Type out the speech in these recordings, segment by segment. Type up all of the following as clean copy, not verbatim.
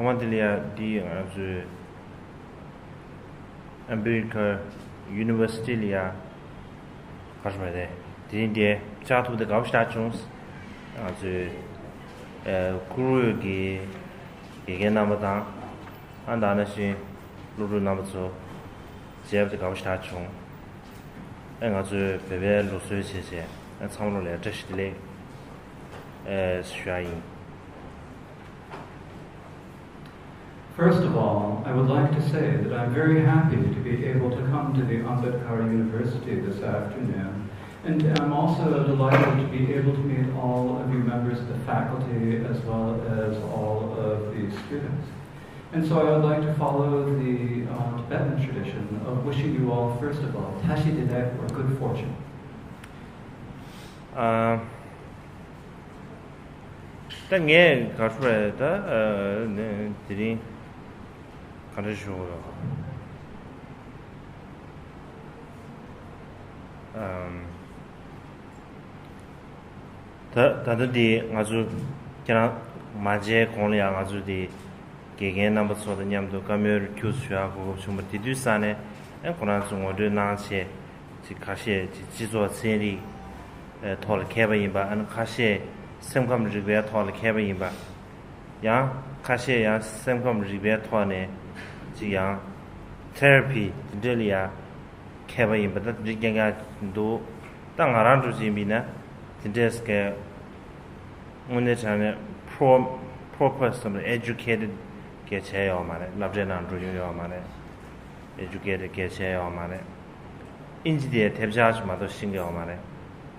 Thomandilia di Ambedkar University lia Kashmir de chatu de Gaustachons Kuru ge namada andanashi lulu namzo jeb de Gaustachon and bebe lusu cheche and samlo le tashile shuayin. First of all, I would like to say that I'm very happy to be able to come to the Ambedkar University this afternoon, and I'm also delighted to be able to meet all of you members of the faculty as well as all of the students. And so I would like to follow the Tibetan tradition of wishing you all, first of all, Tashi Dede, or good fortune. Tadadi ngazu kena maje konlia ngazu di gegen number so the nyamdo kamur kyusha go chumba tidu sane en konan sungo de nanche ji kashe ji jizo seri tol keba yimba an kashe semkam ribe tol keba yimba ya kashe ya semkam ribe tone ji ya therapy delia keba yimba da jigenga do tang aran ju jimbina deske proper some educated get or man, Labjan and Drew man, educated get or man. India Tabjaj mother single man.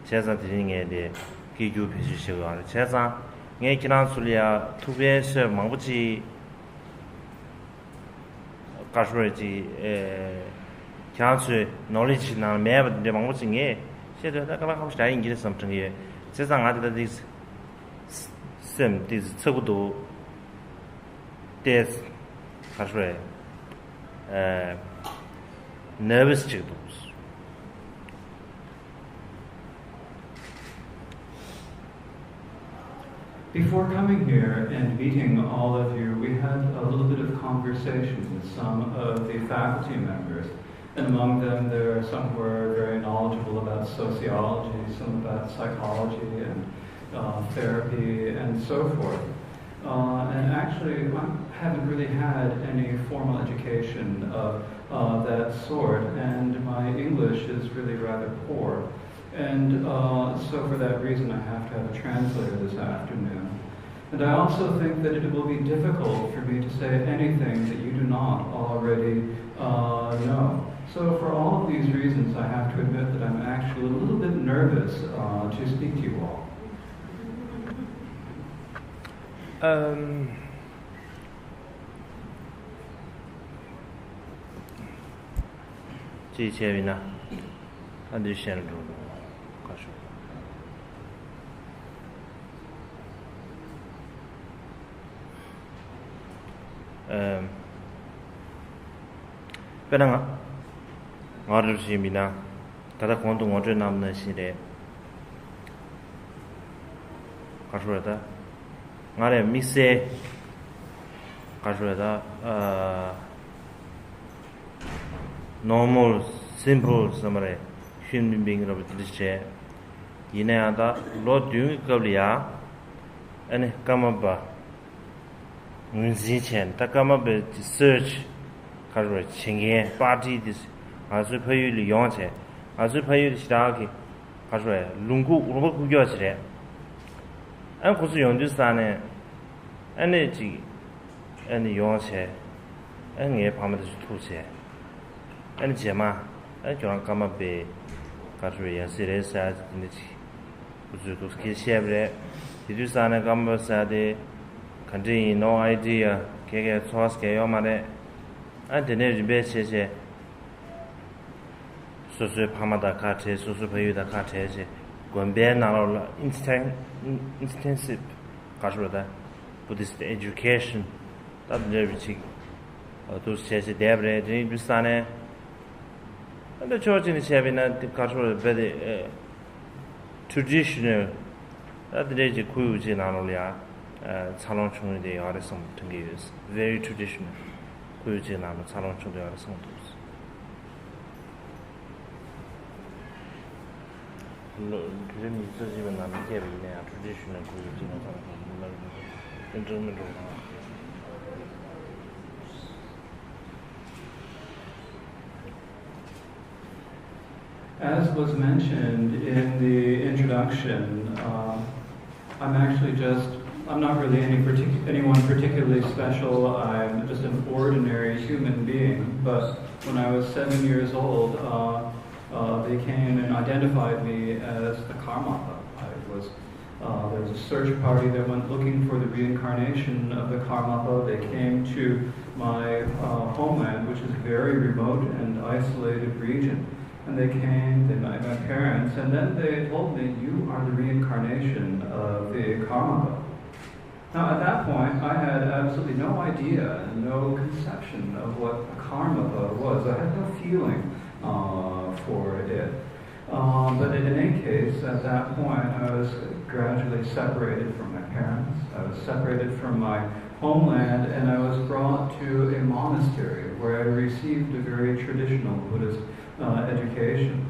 Chesa didn't a day, Kiju Pishu on Chesa, Nakinan Sulia, Tubes, Mabuchi, Kashurati, Council, knowledge, now, never the Mabuching a. She said, I'm trying to get something here. Chesa added this. Sim this Tsugudu death Kashre nervous chicks. Before coming here and meeting all of you, we had a little bit of conversation with some of the faculty members. And among them, there are some who are very knowledgeable about sociology, some about psychology and therapy and so forth. And actually, I haven't really had any formal education of that sort, and my English is really rather poor. And so for that reason, I have to have a translator this afternoon. And I also think that it will be difficult for me to say anything that you do not already know. So for all of these reasons, I have to admit that I'm actually a little bit nervous to speak to you all. Chevina, understand. Penanga, order Shimina, Tatakonto water namna side. Kashurata. Ngare mixe Kashurata normal simple summary human being of this chair. Yineada Lord doing Gavlia and Kamaba Munzichen Takamabe search Kashura Chingy party this Azupayu Yonche Azupayu Staki Kashura Lungu Yosre. And course you understand energy and Yonche and a permanent to say. And Jema and John Kamabe Kashura serious as in the Uzuki Chevre. Did you sign a gumbo sade? Continue no idea, Kega Toske Yomade, and the next best says, Susu Pamada Kate, Susu Payuda Kate, Gombe intensive Kashroda, Buddhist education, that everything, those says Debre, Busane, and the church in the Shavina, the Kashroda very traditional, that the Kuj in Anolia. Salon chung de yare some tongues. Very traditional. Kuji nam salon chung de yare some tongues. No, really, so even nam kebi ne traditional kuji nam salon. As was mentioned in the introduction, I'm not really anyone particularly special. I'm just an ordinary human being. But when I was 7 years old, they came and identified me as the Karmapa. There was a search party that went looking for the reincarnation of the Karmapa. They came to my homeland, which is a very remote and isolated region. And they came, they met my parents, and then they told me, you are the reincarnation of the Karmapa. Now at that point, I had absolutely no idea, no conception of what a Karmapa was. I had no feeling for it. But in any case, at that point, I was gradually separated from my parents. I was separated from my homeland, and I was brought to a monastery where I received a very traditional Buddhist education.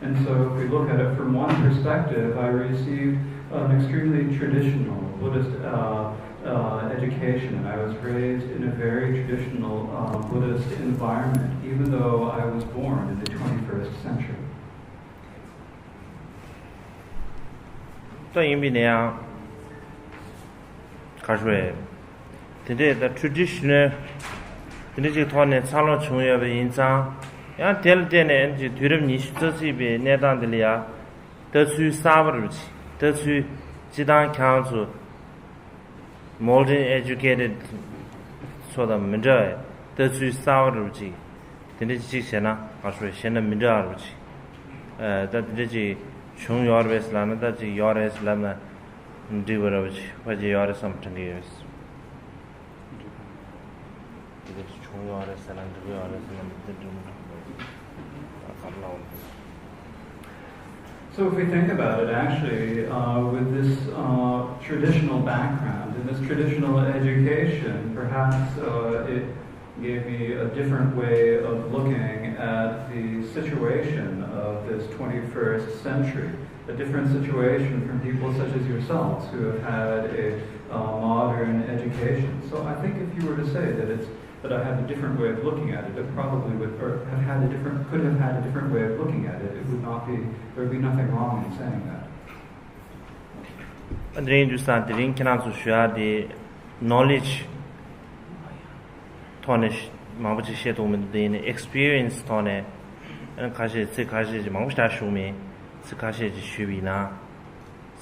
And so if we look at it from one perspective, I received an extremely traditional Buddhist education, and I was raised in a very traditional Buddhist environment, even though I was born in the 21st century. Today the traditional salon chung Ya tel dene ji dürim ni shi be ne dan de ya de su sabar chi de su ji dan kyang zu modern educated so da min zhe de su sabar chi de ni ji xian na a shui xian de min zhe er chi da de ji chung yor bes la na da ji yor es la na ndi wo ro chi wa ji yor something is de chung yor es la ndi yor es la de So if we think about it, actually, with this traditional background and this traditional education, perhaps it gave me a different way of looking at the situation of this 21st century, a different situation from people such as yourselves who have had a modern education. So I think if you were to say that I had a different way of looking at it, it probably would, or could have had a different way of looking at it. It would not be, there would be nothing wrong in saying that. The knowledge, tonish, mabuchi shetu the experience tone, and kashi tsikashi mabushta shumi, tsikashi shubina,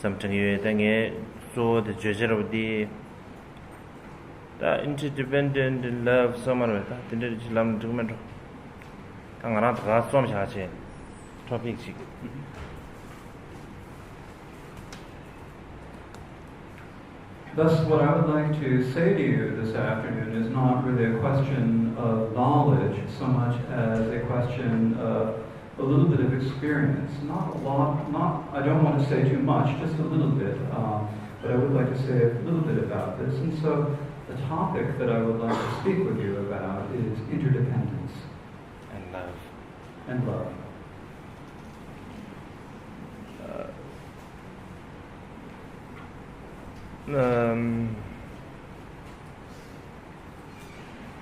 something you think so the judge of the interdependent and love someone with that didn't lam document angarat rasom chache topic chi Thus, what I would like to say to you this afternoon is not really a question of knowledge so much as a question of a little bit of experience. Not a lot, I don't want to say too much, just a little bit, but I would like to say a little bit about this. And so the topic that I would like to speak with you about is interdependence. And love. And love.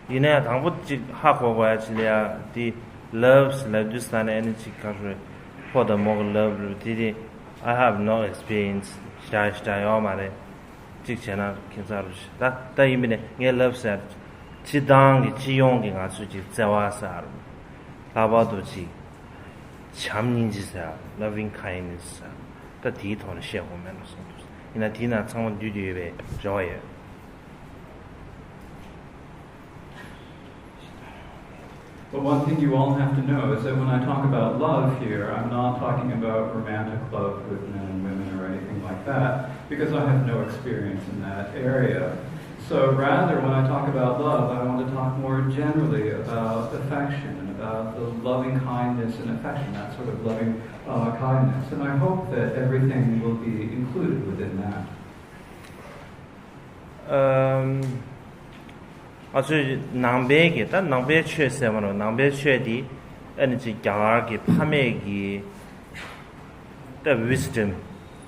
Yine 당부 하고 가야지야 the loves love just an energy country for the more love did I have no experience shy all my 직전에 괜찮으시 다 이미네 내 loves 지당이 지용이 가지고 자와서 라바도지 참인지사 loving kindness 다 뒤통을 쉐고면서 이나 디나 창원 뒤뒤에 joy. But one thing you all have to know is that when I talk about love here, I'm not talking about romantic love with men and women or anything like that, because I have no experience in that area. So rather, when I talk about love, I want to talk more generally about affection and about the loving kindness and affection, that sort of loving kindness. And I hope that everything will be included within that. 아주 남배게 다 남배 최세만로 남배 최디 에너지 가게 파매기 the wisdom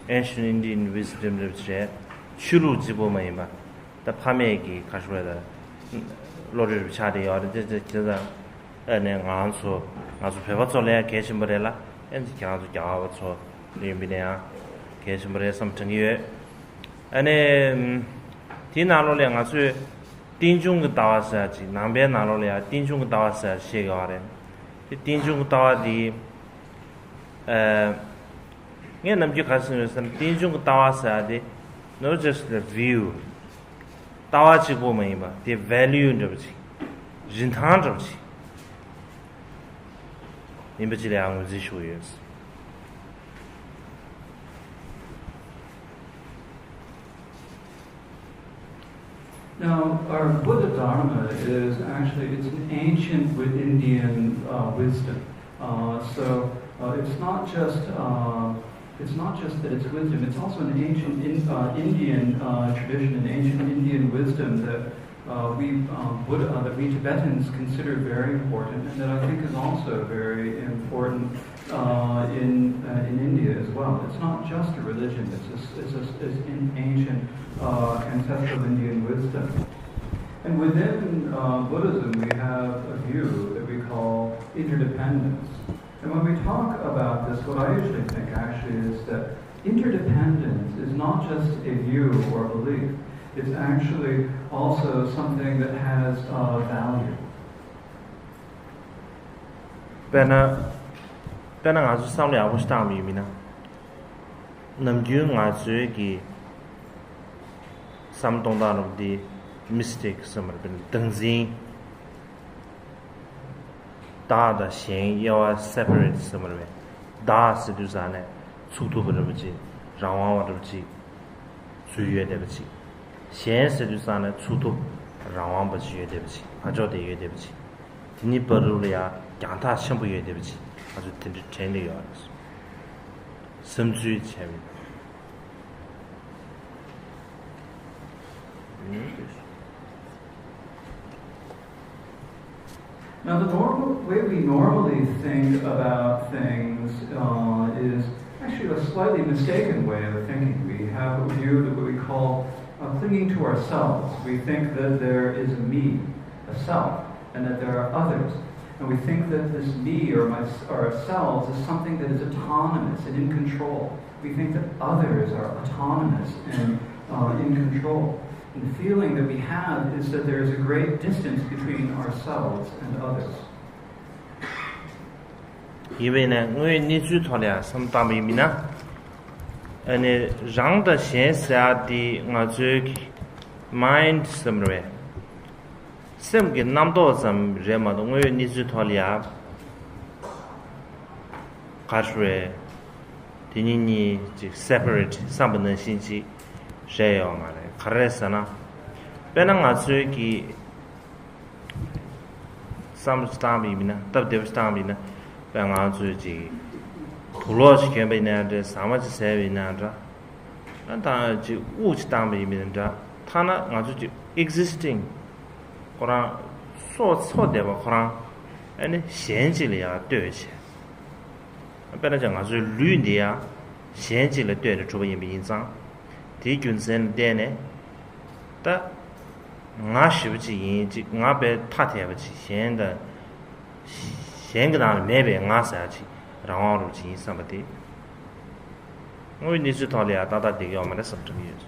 ancient Indian wisdom lep체 추루 지보마이마 다 파매기 가셔다 로르 차대 어디 제가 ane nganso pepa le keshimbre la en kyazu kyawa cho limbine ya keshimbre samtangye ane tinalo le ngasu tinjung dawa sa ji nambe nalo le tinjung dawa sa shegare tinjung dawa di nge namji khasin san tinjung dawa sa di not just the view dawa chi bo mai ba the value ndo chi jinthang ndo chi Now, our Buddha Dharma is actually, it's an ancient Indian wisdom. It's not just that it's wisdom, it's also an ancient Indian tradition, an ancient Indian wisdom that that we Tibetans consider very important, and that I think is also very important in India as well. It's not just a religion; it's an ancient ancestral Indian wisdom. And within Buddhism, we have a view that we call interdependence. And when we talk about this, what I usually think actually is that interdependence is not just a view or a belief. It's actually also something that has value. Bena ngazu samle abu stam yimina. Namgyu ngazu ki samtongda no di mistake samar ben dengzin da da xian yawa separate samar be da se du sa ne chutu bu de ji rangwa wa de ji zuyue de ji 现实的上呢，出头让王不去对不起，他找的也对不起，你不如了呀，讲他想不也对不起，他就真的要的是，甚至于前面。Now, the way we normally think about things is actually a slightly mistaken way of thinking. We have a view that what we call clinging to ourselves. We think that there is a me, a self, and that there are others. And we think that this me or ourselves is something that is autonomous and in control. We think that others are autonomous and in control. And the feeling that we have is that there is a great distance between ourselves and others. 因为呢，我你举头了，什么大秘密呢？让的现实的我这个 mind 什么的，什么个那么多什么人嘛的，我你举头了，开始的你这 separate 上不能信息，谁要嘛的？开始呢，本来我这个什么大秘密呢？特别是大秘密呢，本来我这个。Pulos can be named Samaj Savinandra, and which damn Minandra, Tana, existing Koran, so they were Koran, and Shenjilia Dutch. A Benajang as a Lunia, Shenjila Dutch to be in Zang, Tikunsen Dene, that Nashivichi, Nabe Tatiavichi, Shenda Shengan, maybe Nasachi. 然后如今什么的，我你知道了，大家这个我们的什么意思？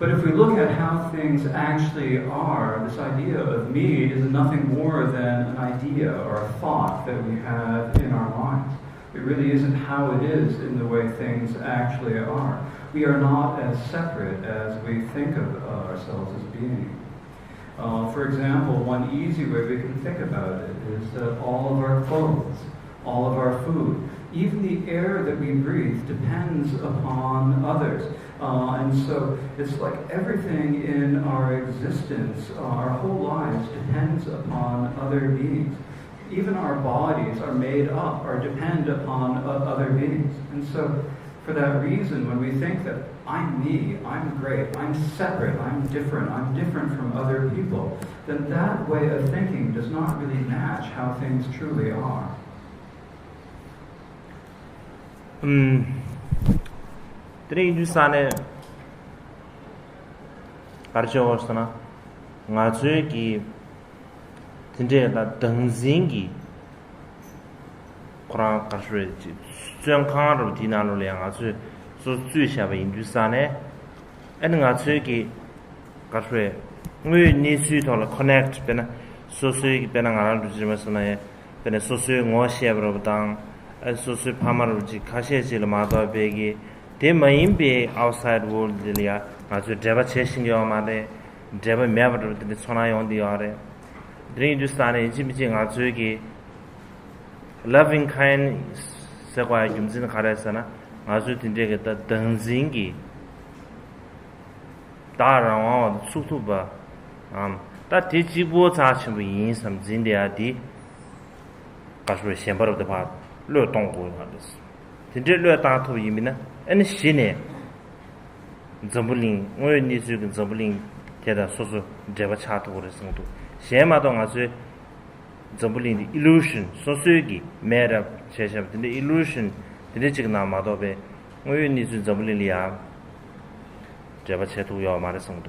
But if we look at how things actually are, this idea of me is nothing more than an idea or a thought that we have in our minds. It really isn't how it is in the way things actually are. We are not as separate as we think of ourselves as being. For example, one easy way we can think about it is that all of our clothes, all of our food, even the air that we breathe depends upon others. And so it's like everything in our existence, our whole lives depends upon other beings. even our bodies are made up, are depend upon other beings. And so for that reason, when we think that I'm me, I'm great, I'm separate, I'm different from other people, then that way of thinking does not really match how things truly are. Three Jusane Karchosana Natsuki Tindela Dengzingi Koran Kashri Zuankar Dinalo Liang so Zusha in Jusane and Natsuki Kashri. We need to connect Bena Sosu Benangaran Jimasana, Bena Sosu Moshia Dang, and Sosu Pamaruji Kashi Lamada Begi, they may be outside world Delia, as you never chasing your mother, never never the Sonai on the other. Drink to stand in Jimjing Azuki, loving kind Sequoia Jimzin Karesana, as you can take the Dengzingi. Dara Sutuba. That teaches both actually in some Zindia D. Casual chamber of the part, Lo Tongo others. The Jello Tato Yimina, and Shine Zambulin, when you can Zambulin, Teda Soso, Java Chat or something. Shamadon as Zambulin, the illusion, Sosugi, made up Chesham, the illusion, the Dichigna Madobe, when you need to Zambulia, Java Chatu your Madison.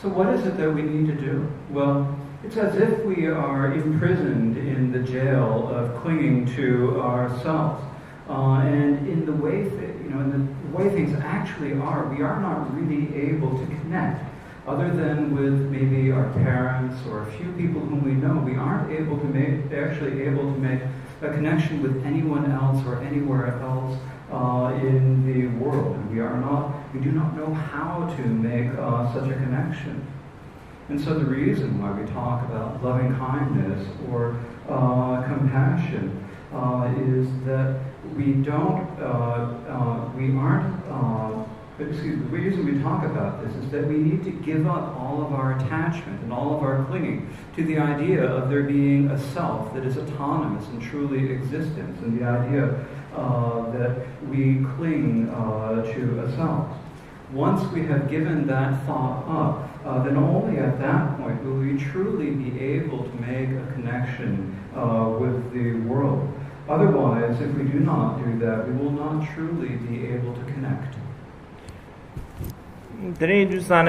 So what is it that we need to do? Well, it's as if we are imprisoned in the jail of clinging to ourselves. And in the way in the way things actually are, we are not really able to connect. Other than with maybe our parents or a few people whom we know, we aren't able to make a connection with anyone else or anywhere else in the world. And we do not know how to make such a connection. And so the reason why we talk about loving kindness or compassion is that the reason we talk about this is that we need to give up all of our attachment and all of our clinging to the idea of there being a self that is autonomous and truly existent, and the idea that we cling to a self. Once we have given that thought up, then only at that point will we truly be able to make a connection with the world. Otherwise, if we do not do that, we will not truly be able to connect. There is an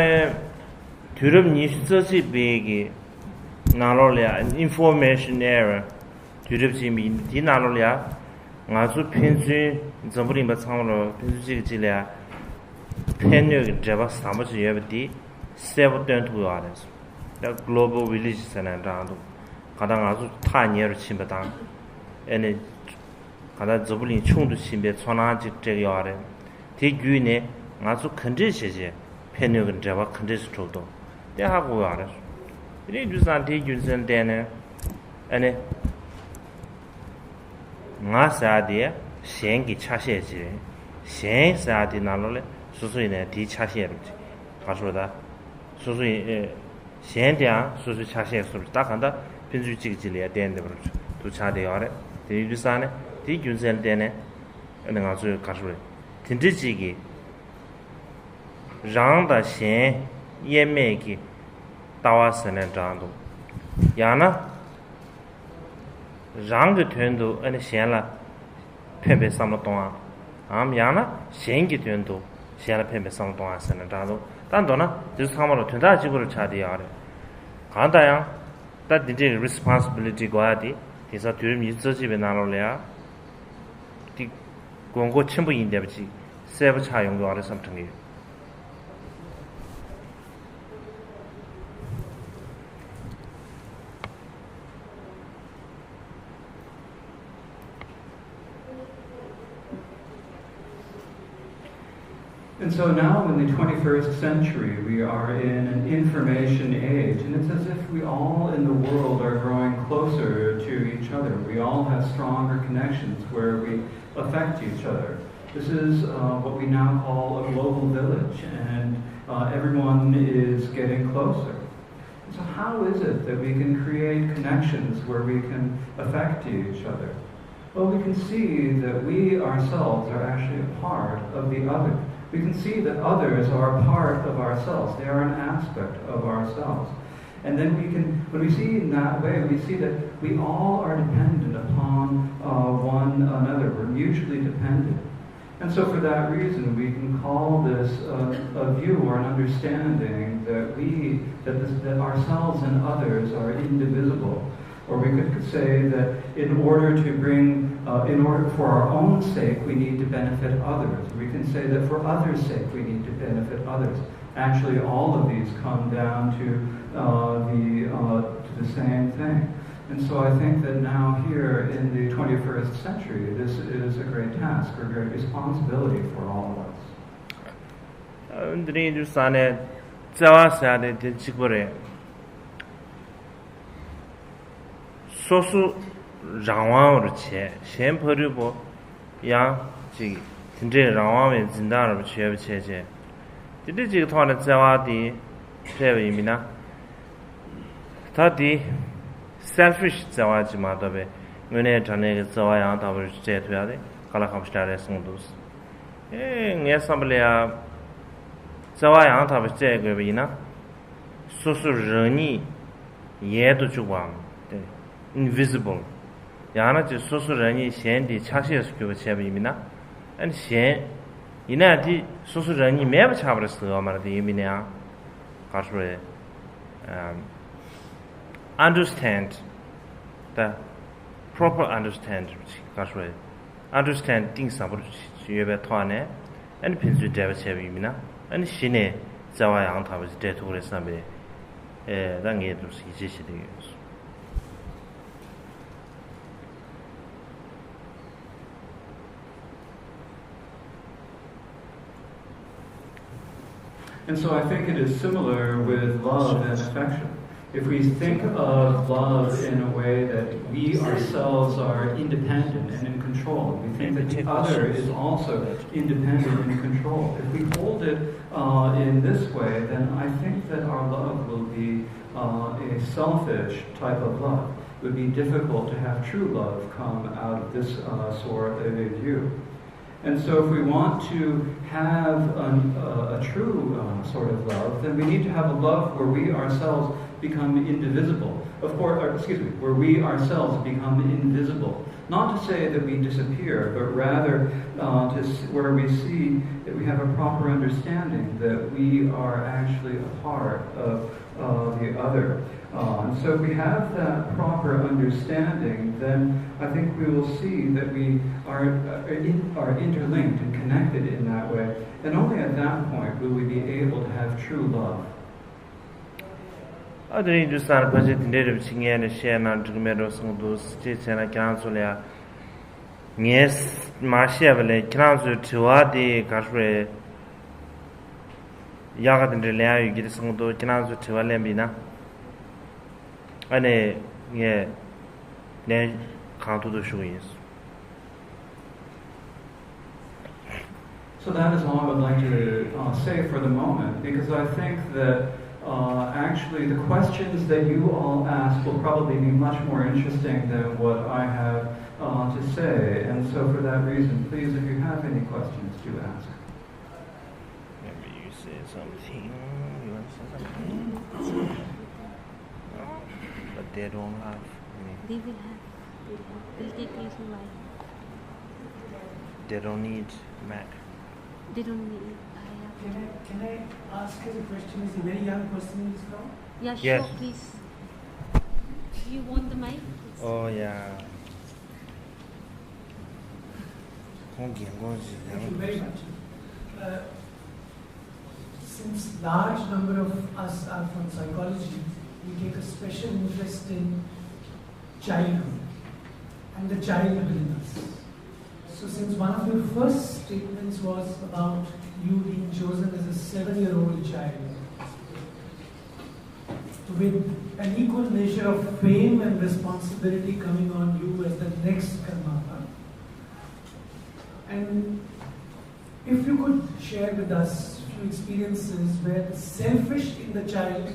big information error. Dinalolia, Nazu Pinsu, Zambrin Batamro, Pinsu Penny Java Stamach Yevdi, 7 others. The global village Sanandando, Kadangazu, Tanya Chimbatan, and a Kadazubulin Chung to Chimbe, Sonaji Jayare, Tigune, Nazu Condition, Penny Java Condition Toto. They have others. It is not taken and then and Nasadia, Shanky Chashe, Shan Sadi Nalole, Susuina, T Chashe, Pashoda, Susu Shandia, Susu Chashe, Takanda, Pinsu Chili at the end to Chadiore, the Yusane, the Yusel Dene, and also Kashuri. Tindiji Randa Shan, Yemeki, Tawasan and Jando. Yana Rang Tundo and Shella Pepe Samatonga. Yana, Shanky Tundo, Shella Pepe Samatonga and Jando. Dandona, this Hammer to that you will Chadiare. Kandaya, that the responsibility Guadi is a term you search even Nalolea. The Gongo Chimbo in Debji, Seven Chayong or something. And so now in the 21st century, we are in an information age, and it's as if we all in the world are growing closer to each other. We all have stronger connections where we affect each other. This is what we now call a global village, and everyone is getting closer. So how is it that we can create connections where we can affect each other? Well, we can see that we ourselves are actually a part of the other. We can see that others are a part of ourselves. They are an aspect of ourselves. And then when we see in that way, we see that we all are dependent upon one another. We're mutually dependent. And so for that reason, we can call this a view or an understanding that ourselves and others are indivisible. Or we could say that in order for our own sake, we need to benefit others. We can say that for others' sake, we need to benefit others. Actually, all of these come down to the same thing. And so I think that now here in the 21st century, this is a great task, or a great responsibility for all of us. 소수 랑왕으로 셴퍼르보 양 지 진짜 랑왕의 진단을 취해체제 근데 지금 토하는 자와디 제외입니다 다디 selfish 자와지마도베 눈에 전에 자와양 답을 제도야 돼 갈라캄스타레 송도스 녜삼블레야 자와양 답을 제거비나 소수 런이 예도 주광 invisible. Yana ji sosu rani xian di chaxie su kyo che bimina. And xian ina di sosu rani me ba cha ba se ma de yimina. Ka shui understand the proper understand ka shui understand things sa bu chi yue ba twa ne and pin su de ba che bimina. And xine zawa yang ta ba de tu le sa be da nge du si ji shi de yu. And so I think it is similar with love and affection. If we think of love in a way that we ourselves are independent and in control, we think that the other is also independent and in control. If we hold it in this way, then I think that our love will be a selfish type of love. It would be difficult to have true love come out of this sort of a view. And so if we want to have a true sort of love, then we need to have a love where we ourselves become indivisible. Where we ourselves become invisible. Not to say that we disappear, but rather where we see that we have a proper understanding that we are actually a part of the other. And so if we have that proper understanding, then I think we will see that we are interlinked and connected in that way. And only at that point will we be able to have true love. Adri Hindustan budget in data which again share not to meadows and those states and council. Yes, Marshall council to Adi Kashre Yagat and Relay, you get some to council to Alembina. And then count to the shoes. So that is all I would like to say for the moment, because I think that actually the questions that you all ask will probably be much more interesting than what I have to say. And so for that reason, please, if you have any questions, do ask. Maybe you say something. You want to say something? No, but they don't have any. They will have. They'll take place in life. They don't need Mac. They don't need. Can I ask you a question? Is a very young person in this crowd? Yeah, sure, Yes. please. Do you want the mic? Oh yeah. Thank you very much. Since large number of us are from psychology, we take a special interest in childhood and the child within us. So since one of your first statements was about you being chosen as a 7-year-old child, with an equal measure of fame and responsibility coming on you as the next Karmapa, and if you could share with us a few experiences where the selfish in the child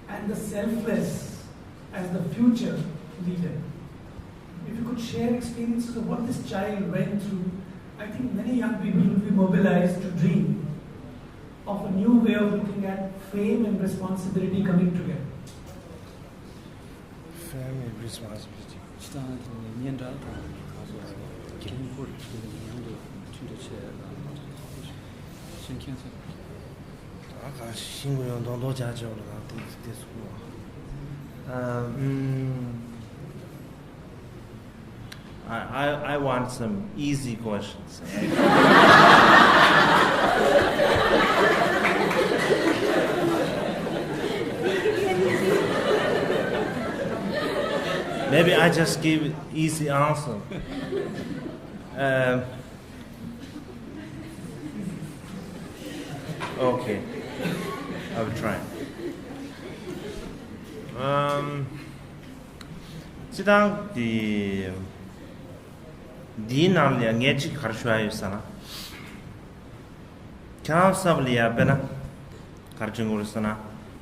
and the selfless as the future leader. If you could share experiences of what this child went through, I think many young people will be mobilized to dream of a new way of looking at fame and responsibility coming together. Fame and responsibility. I want some easy questions. Maybe I just give easy answer. Okay, I will try. 지당 디난리아 녜치 가르쳐야였잖아. 경험사블이야 베나 가르친 거였잖아.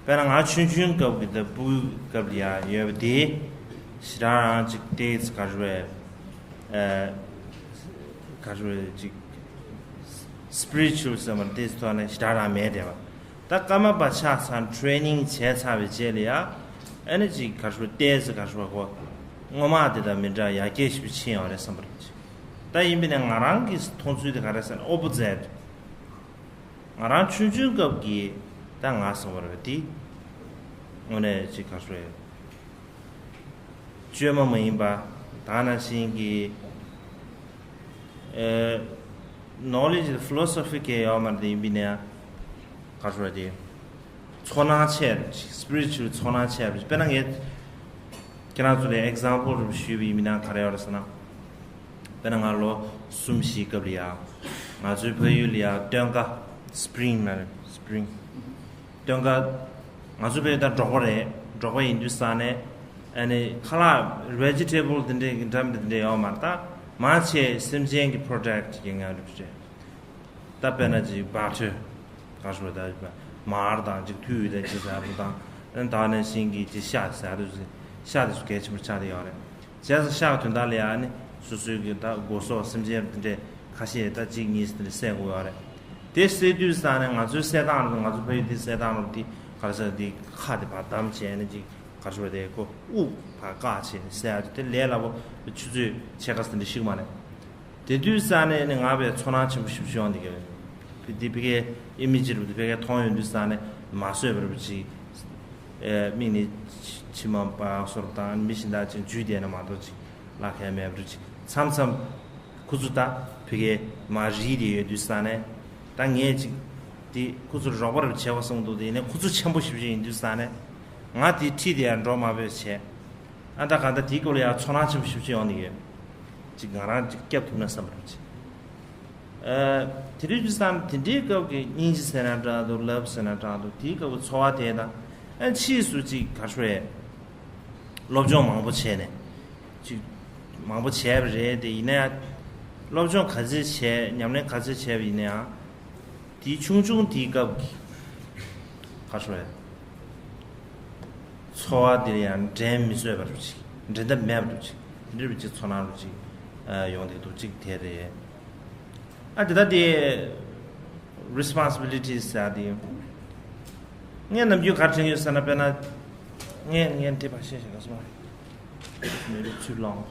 베랑 아춘춘 거기다 부겁이야 여디 시라랑 직대스 가르에 가르에 직 spiritual some this one 시라라 메데바. 딱 까마 바차산 트레이닝 제사비 제리야 energy 가르에 데스 가르고 ngo마데다 민자 야게시 치어레 섬버지. 다 이미는 나랑기 통수에 가라선 opposite. 나랑 춘춘겁기 딱 가서 버르디. 오늘 지 가서요. 주어만인바 다나신기 knowledge philosophy ke yamardi binya 가서디. 초나체 spiritual 초나체 베낭에 그나저래 example 쉬비 미나 가려서나 베낭알로 숨시 겁리야 아주 보유리야 덩가 spring 덩가 아주 베다 저거 인두산에 아니 칼라 vegetable 든데 담든데 요마타 마체 심쟁기 프로젝트 경하르지 답변하지 바트 가서다 마르다 지 튜데 지자보다 다는 신기 지 샤사르지 샤드 스케치 차리야래 제가 샤트 달리아니 수수기다 고소 심쟁인데 가시에다 지니스들 세고야래 데스두스다는 아주 세다는 아주 베디 세다는디 가서디 카드 바담체는지 가서 되고 우 바가치 세아도 레라고 주주 제가 쓴데 시그만에 데두스다는 앞에 초나침 쉽쇼한데 비디비게 이미지로 되게 통연두스다는 마스에버지 미니 치만 바서단 미신다 주디에나 마도지 라케메브지 삼삼 구주다 되게 마지리에 두스다네 당예지 디 구주를 로버를 채워성도 되네 구주 첨부 쉽지 인두스다네 나디 티디안 로마베체 안다 간다 디고리아 초나침 쉽지 언니게 지금 나랑 직접 두는 삼르지 디리주스탄 딘디거기 인지세나다도 러브세나다도 디거 소화되다 안 치수지 가수에 로종 망부체네 지 망부체베데 이내 로종 가지체 냠네 가지체비냐 디충중 디거 가수에 소화되리안 잼미스베르지 근데 매브지 리비지 소나르지 용데도 직대래 아다디 responsibilities 사디 년 you catching you sana pena 년 te passion as well maybe too long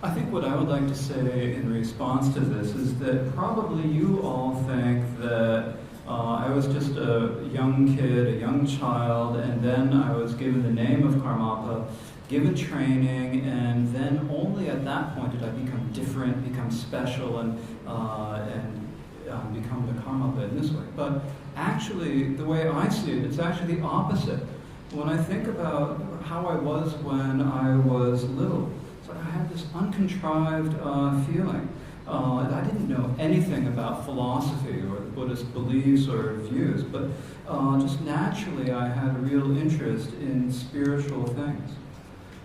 I think what I would like to say in response to this is that probably you all think that I was just a young kid, a young child, and then I was given the name of Karmapa, given training, and then only at that point did I become different, become special, and become the Karmapa in this way. But actually, the way I see it, it's actually the opposite. When I think about how I was when I was little, so I had this uncontrived feeling. I didn't know anything about philosophy or the Buddhist beliefs or views, but just naturally I had a real interest in spiritual things.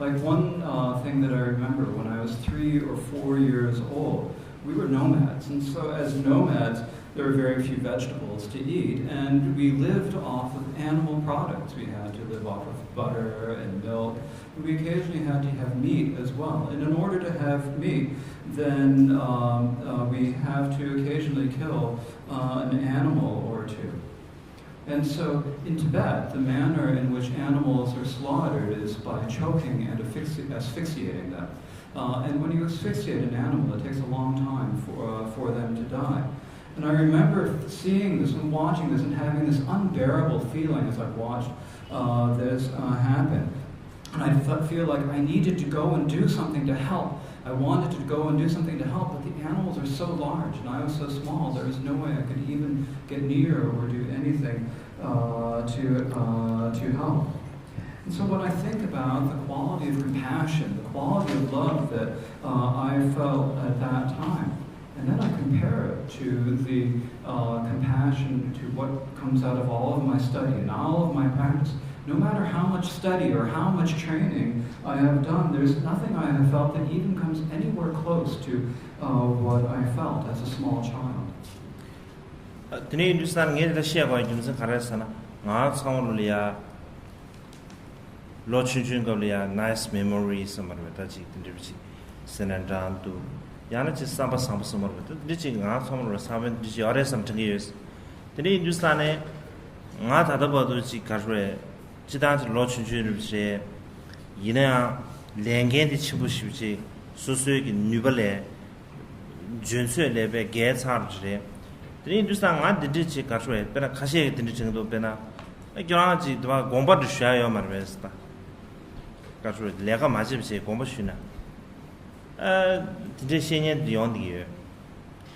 Like one thing that I remember when I was 3 or 4 years old, we were nomads, and so as nomads, there were very few vegetables to eat, and we lived off of animal products. We had to live off of butter and milk. We occasionally had to have meat as well. And in order to have meat, then we have to occasionally kill an animal or two. And so in Tibet, the manner in which animals are slaughtered is by choking and asphyxiating them. And when you asphyxiate an animal, it takes a long time for them to die. And I remember seeing this and watching this and having this unbearable feeling as I watched this happen. And I feel like I needed to go and do something to help. I wanted to go and do something to help, but the animals are so large and I was so small, there was no way I could even get near or do anything to help. And so when I think about the quality of compassion, the quality of love that I felt at that time, and then I compare it to the compassion to what comes out of all of my study and all of my practice, no matter how much study or how much training I have done, there's nothing I have felt that even comes anywhere close to what I felt as a small child. Today, you start getting the share going to the Karasana. Not someone Lord Chunjungalia, nice memories, some of the Tajik, Senandran to Yanach Samba Samba Summer with the ditching out some or seven digits something years. Today, you start not at about the Chikare. 지단지 로춘주르제 이나 랭겐디 치부시지 소소에기 뉴발레 준수레베 게차르제 드린두상 안디지 가르에 베나 카시에 딘디 정도 베나 겨라지 도와 공부도 쉬어야 말베스다 가르에 내가 맞으면서 공부 쉬나 딘디 신년 디온디에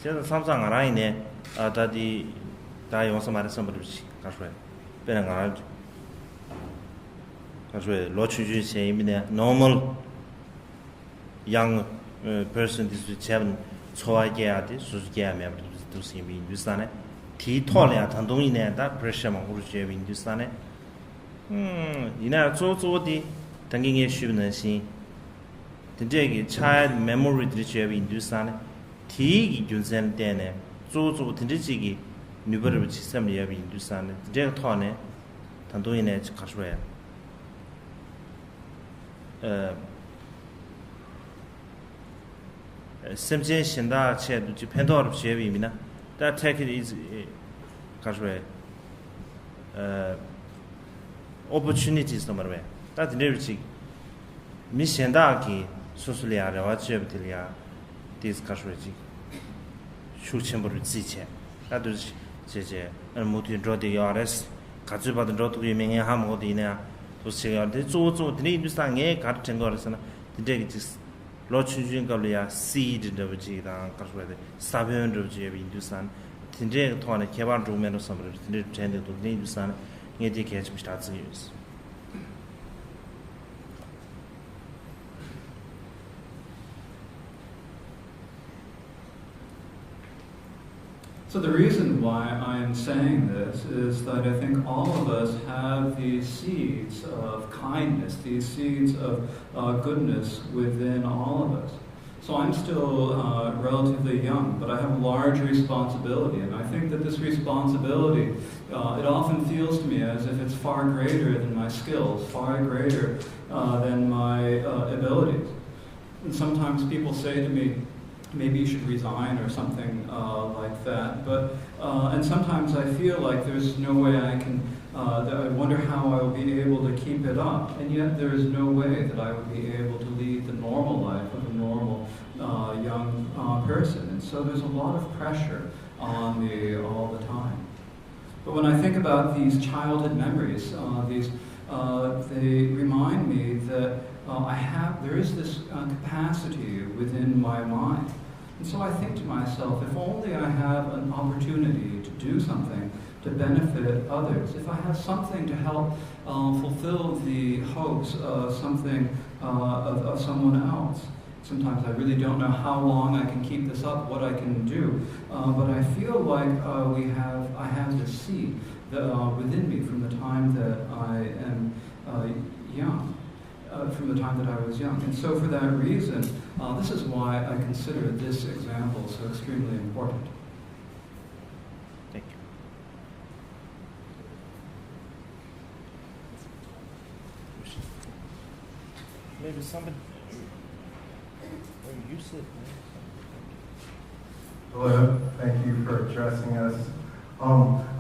제가 삼상 알아이네 다디 다 용서 말해서 버리지 가르에 베나 가르 normal young person is to have choageati susgea member to see me Hindustane ti tolia tandongine da pressure ma urje Hindustane ina zo di tanging issue na sin tindegi child memory trije Hindustane ti gi junsen dene zo tindegi gi nuber system ya Hindustane de thone tandongine kashwe Simjin Shinda Ched to Pendor of Chevimina. That take it is Kashwe opportunities number way. That lyric Mishindaki, Susulia, Wachevtilia, this Kashweji Shuchimber Ziche. That is Jeje, and Muti Drodi Yares, Katsuba the Drot Women Hamodina. To say on the Zozo, the name is Tang, Carton Gorson, the deities, Lord Chunjungalia, seed in the Vijay, Kasway, 700 GV in Dusan, Tinjay Tony, Kevan Roman or somebody, the tended to the name Dusan, in the catch which starts years. So the reason why I am saying this is that I think all of us have these seeds of kindness, these seeds of goodness within all of us. So I'm still relatively young, but I have a large responsibility, and I think that this responsibility, it often feels to me as if it's far greater than my skills, far greater than my abilities. And sometimes people say to me, maybe you should resign or something like that. But and sometimes I feel like there's no way I can. I wonder how I will be able to keep it up. And yet there is no way that I would be able to lead the normal life of a normal young person. And so there's a lot of pressure on me all the time. But when I think about these childhood memories, they remind me that there is this capacity within my mind. And so I think to myself, if only I have an opportunity to do something to benefit others, if I have something to help fulfill the hopes of something of someone else. Sometimes I really don't know how long I can keep this up, what I can do, but I feel like I have this seed within me from the time that I am young. from the time that I was young. And so for that reason, this is why I consider this example so extremely important. Thank you. Maybe somebody. You said. Hello, thank you for addressing us. I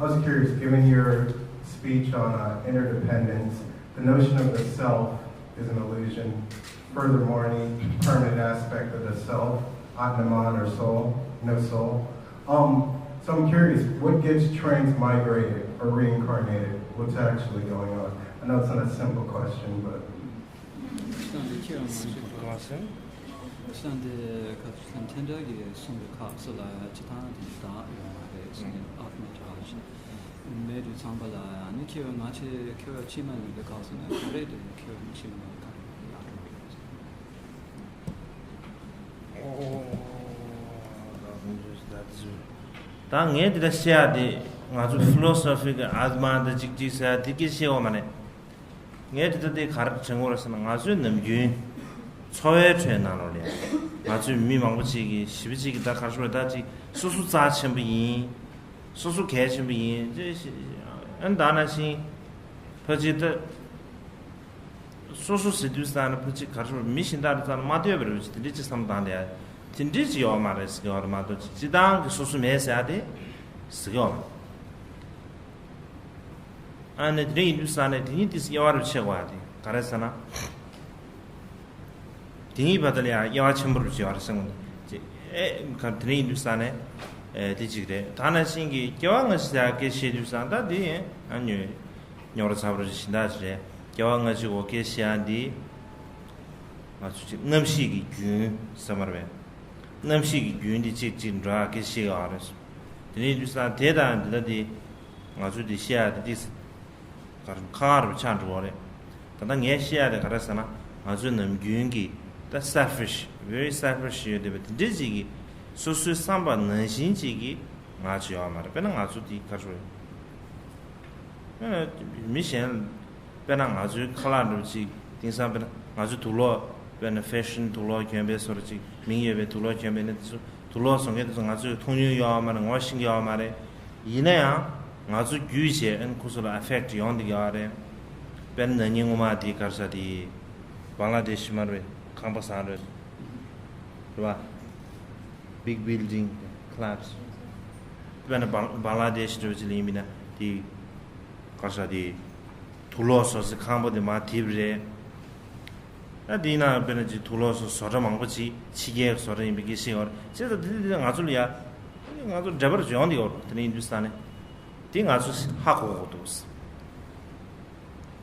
was curious, given your speech on interdependence, the notion of the self is an illusion. Furthermore, any permanent aspect of the self, Atman or soul, no soul. So I'm curious, what gets transmigrated or reincarnated? What's actually going on? I know it's not a simple question, but. 당에 드셔야지 아주 필로소피가 아즈마드 직지사 디기시오만에 녜드데 가르쳐서는 아주 넘규 초에 truyền 나로래 아주 미망부치기 시비치기 다 가르쳐다지 수수자 첨부인 수수 개첨부인这안다나시 퍼지드 수수 시두스다는 퍼지 가르쳐 미신다르다는 마디어버지 리치 삼단데 진지지요 말했어 얼마도 지당 수수 매사데 스고 안에 드레이두스안에 디니티스 여와를 채워야지 가르쳐나 디니 받을야 여와 첨부를 지어서는 에 드레이두스안에 디지그래 다나신기 교황을 시작해 시두스안다 디 아니 녀로 잡으러 신다지래 교황을 가지고 계시한디 아주 넘시기 균 서머베 남식이 균이 직진라 계시가 알았어. 드니두산 대단한데디 아주 디시아데 디스 가름 카르 찬주어래. 단단 예시아데 가라서나 아주 남균기 다 selfish, very selfish 되베 디지기 소수 삼바 능신지기 아주 아마르 배는 아주 디 가르. 미션 배는 아주 칼라르지 딩산배는 아주 둘러 beneficial tullo kyembe sorchi mingye tullo kyembe ne tullo songe de ngazu tongyu ya ma ngwa sing ya ma re yina ngazu gyuje en kusula affect yon de yare ben na nyingu ma di karsa di Bangladesh marwe kambasan re ba big building collapse ben Bangladesh de limina di karsa di tullo so se kambo de ma tibre 디나 베네지 둘러서 서저망고지 치게 서저이 비기시어 제가 드리는 아줄이야 아주 잡으러 좋은데요 드린 인도스탄에 딩 아주 하고도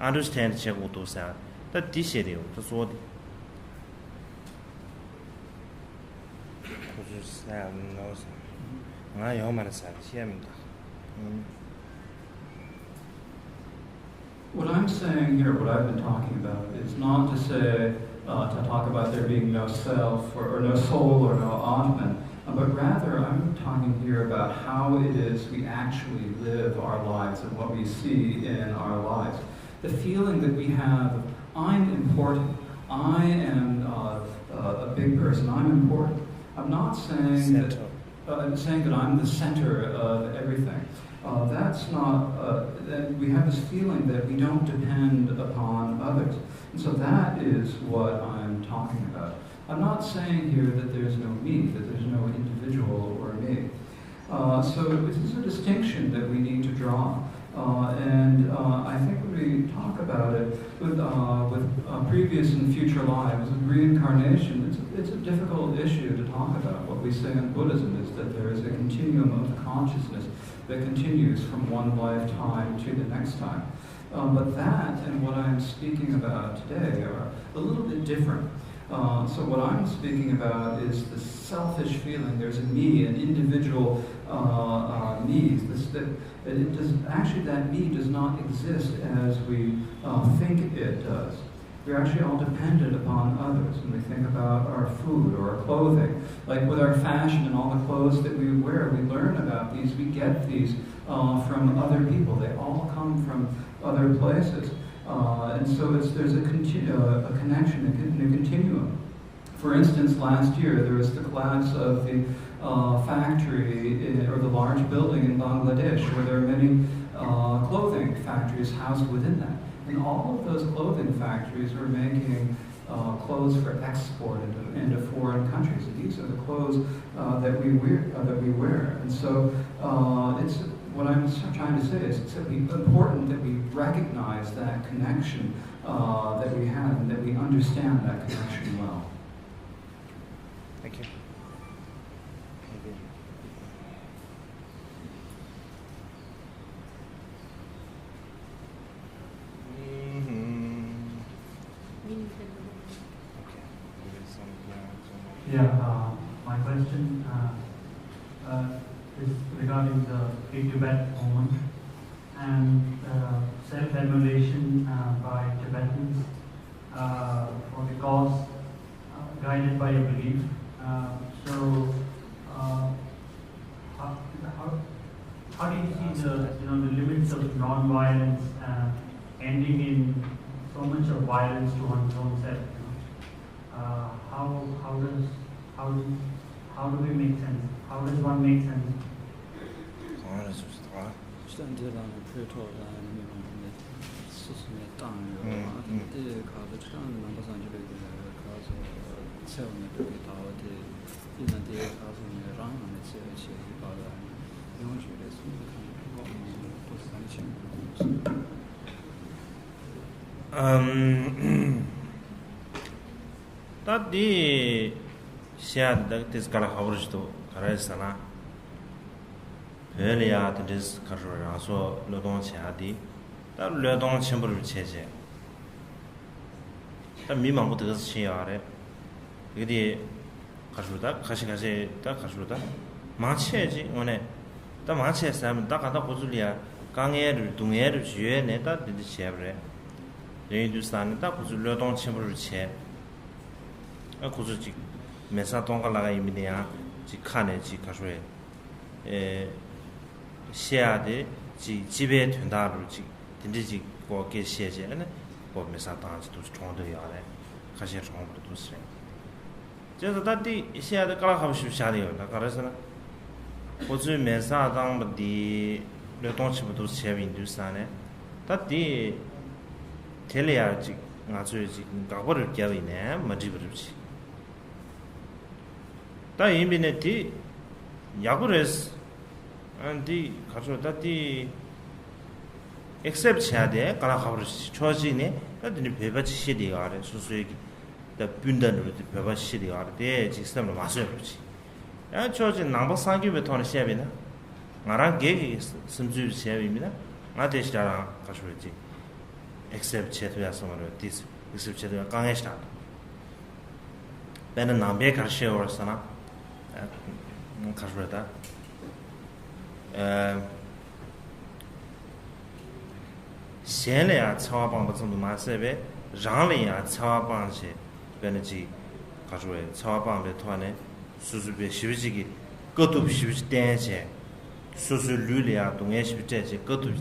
understand 제고도 사 다 디시래요 또 소디 그저 사람 나오서 아 여만은 사 시험인가 What I'm saying here, what I've been talking about, is not to say, to talk about there being no self or no soul or no Atman, but rather I'm talking here about how it is we actually live our lives and what we see in our lives. The feeling that we have, I'm important, I am a big person, I'm important. I'm not saying that, I'm saying that I'm the center of everything. That's not, we have this feeling that we don't depend upon others. And so that is what I'm talking about. I'm not saying here that there's no me, that there's no individual or me. So this is a distinction that we need to draw. And I think when we talk about it with previous and future lives, with reincarnation, it's a difficult issue to talk about. What we say in Buddhism is that there is a continuum of consciousness that continues from one lifetime to the next time. But that and what I'm speaking about today are a little bit different. So what I'm speaking about is the selfish feeling. There's a me, an individual me. Actually, that me does not exist as we think it does. We're actually all dependent upon others when we think about our food or our clothing. Like with our fashion and all the clothes that we wear, we learn about these, we get these from other people. They all come from other places. And so there's a connection, a continuum. For instance, last year there was the collapse of the factory or the large building in Bangladesh, where there are many clothing factories housed within that. And all of those clothing factories are making clothes for export into foreign countries. And these are the clothes that we wear. And so it's what I'm trying to say is it's important that we recognize that connection that we have, and that we understand that connection well. Thank you. Yeah, my question is regarding the Free Tibet movement and self-emulation by Tibetans for the cause guided by a belief. How do you see the limits of non-violence ending in so much of violence to one's own self? How do we make sense? How does one make sense? Tadi siya this kala khabarj to karai sana pele ya this karora so lodong cha di ta lodong chembur cheje ta mimang bu de chi ya re 이게 가수다 가시 다 가수다 마체지 오네 다 마체서 다 가다 고줄이야 강에를 동해를 주에 내다 되지 셔브래 레인두스탄 다 고줄 lodong chembur che 고주지 메사 동가라가 이미냐 지 칸에 지 가서에 시야데 지 집에 된다로 지 딘지지 거기 시에제는 뭐 메사 당지도 총도야래 가시 총도도 쓰래 그래서 다디 시야데 깔아 가고 싶샤리요 나 가르서나 고주 메사 당부디 르동치부도 세빈두스탄에 다디 텔레야지 아주지 가고를 겨이네 마지부르지 다 이미네티 야구레스 안디 가서 다디 accept 해야 돼. 가라 가버지 초지네. 다들 배바지 시리 아래 수수에기 다 분단으로 배바지 시리 아래 시스템으로 맞아요. 그렇지. 야 초지 남바 상기부터 토는 시합이나. 나랑 계기 심주 시합입니다. 나대시라 가서지. accept 해야서 말이야. this accept 해야 강해시다. 배는 남배 가르쳐 왔잖아. 가르쳐다. xianliya cawa bangpa tsumdu ma sebe, rangliya cawa bangche beneji kachwe cawa bangpe tuwane susube shibijigi gatub shibij tenche susu luliya dungye shibij tenche gatub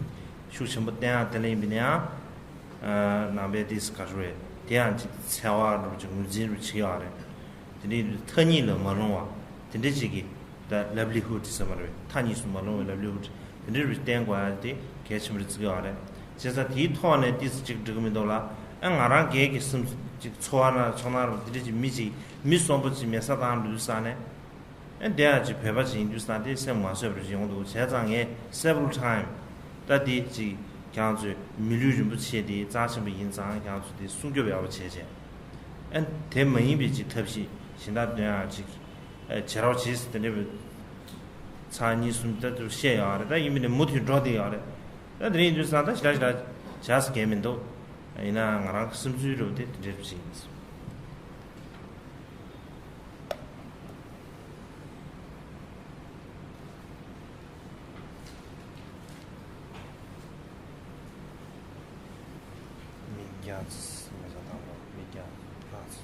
shukchenpo tenya tenlimbiniya nambe dis kachwe tenya cawa rupi ngujin rupi chiyare teni tani le marungwa teni jigi da livelihood samarwe tani su marungwa livelihood teni rupi tengwa di kechimri zigare 제가 디토네 디스트릭 지금이도라 안가랑 계획이 있음 초하나 전화로 드리지 미지 미송부지 메사단 루사네 엔데아지 배바지 인두스탄데 세마서브지 용도 제장에 several time 다디지 강주 밀류좀 부치디 자심비 인장 강주디 순교배하고 제제 엔 대문이비지 특히 신다되야지 제라고 지스드네 차니 순다도 셰야다 이미네 모티 드라디야래 다들 이제 사다 시라시라 자스 게임도 이나 나랑 심주로 돼 드립시 미갸스 메자다 미갸 플러스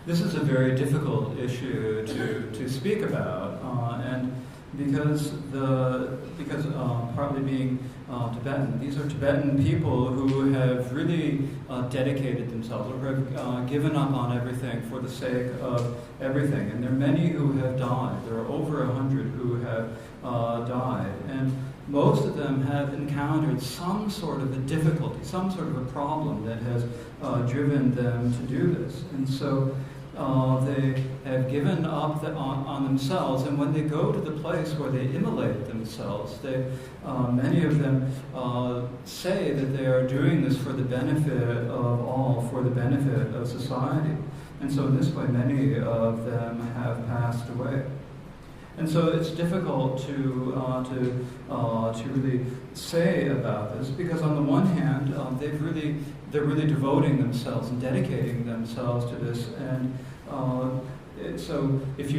This is a very difficult issue to speak about, and because partly being Tibetan, these are Tibetan people who have really dedicated themselves, or have given up on everything for the sake of everything. And there are many who have died. There are over 100 who have died. And most of them have encountered some sort of a difficulty, some sort of a problem that has driven them to do this. And so they have given up on themselves, and when they go to the place where they immolate themselves, many of them say that they are doing this for the benefit of all, for the benefit of society. And so in this way, many of them have passed away. And so it's difficult to really say about this, because on the one hand, they're really devoting themselves and dedicating themselves to this. And so if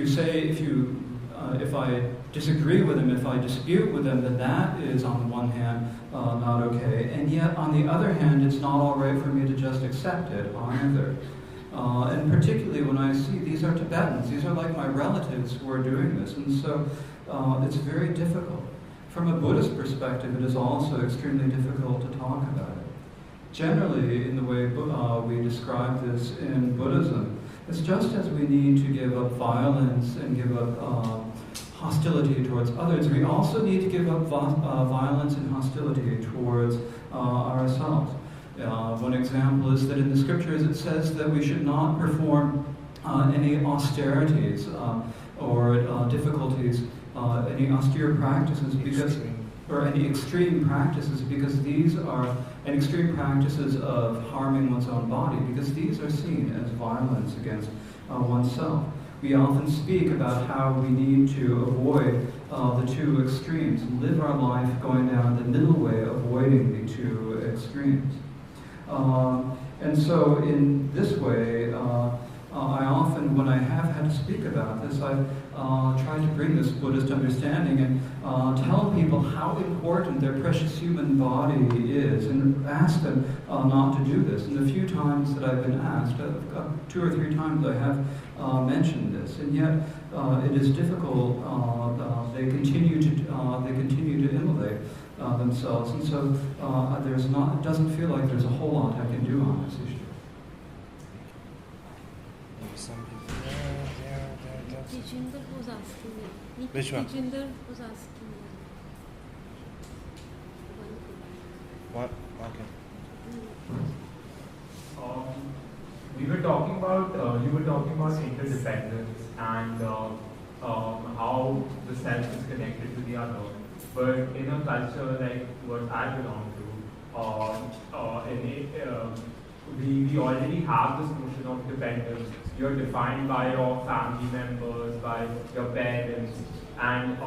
I disagree with them, if I dispute with them, then that is on the one hand not okay. And yet on the other hand, it's not all right for me to just accept it either. And particularly when I see these are Tibetans, these are like my relatives who are doing this, and so it's very difficult. From a Buddhist perspective, it is also extremely difficult to talk about it. Generally, in the way we describe this in Buddhism, it's just as we need to give up violence and give up hostility towards others, we also need to give up violence and hostility towards ourselves. One example is that in the scriptures it says that we should not perform any austerities or difficulties, any austere practices, or any extreme practices, because these are extreme practices of harming one's own body, because these are seen as violence against oneself. We often speak about how we need to avoid the two extremes, and live our life going down the middle way, avoiding the two extremes. And so in this way, I often, when I have had to speak about this, I've tried to bring this Buddhist understanding and tell people how important their precious human body is, and ask them not to do this. And the few times that I've been asked, 2 or 3 times I have mentioned this, and yet it is difficult. They continue to immolate themselves, and so it doesn't feel like there's a whole lot I can do on this issue. Tejinder was asking me. Which one? Tejinder was asking me. What? Okay. We were talking about, you were talking about interdependence and how the self is connected to the other. But in a culture like what I belong to, we already have this notion of dependence. You're defined by your family members, by your parents, and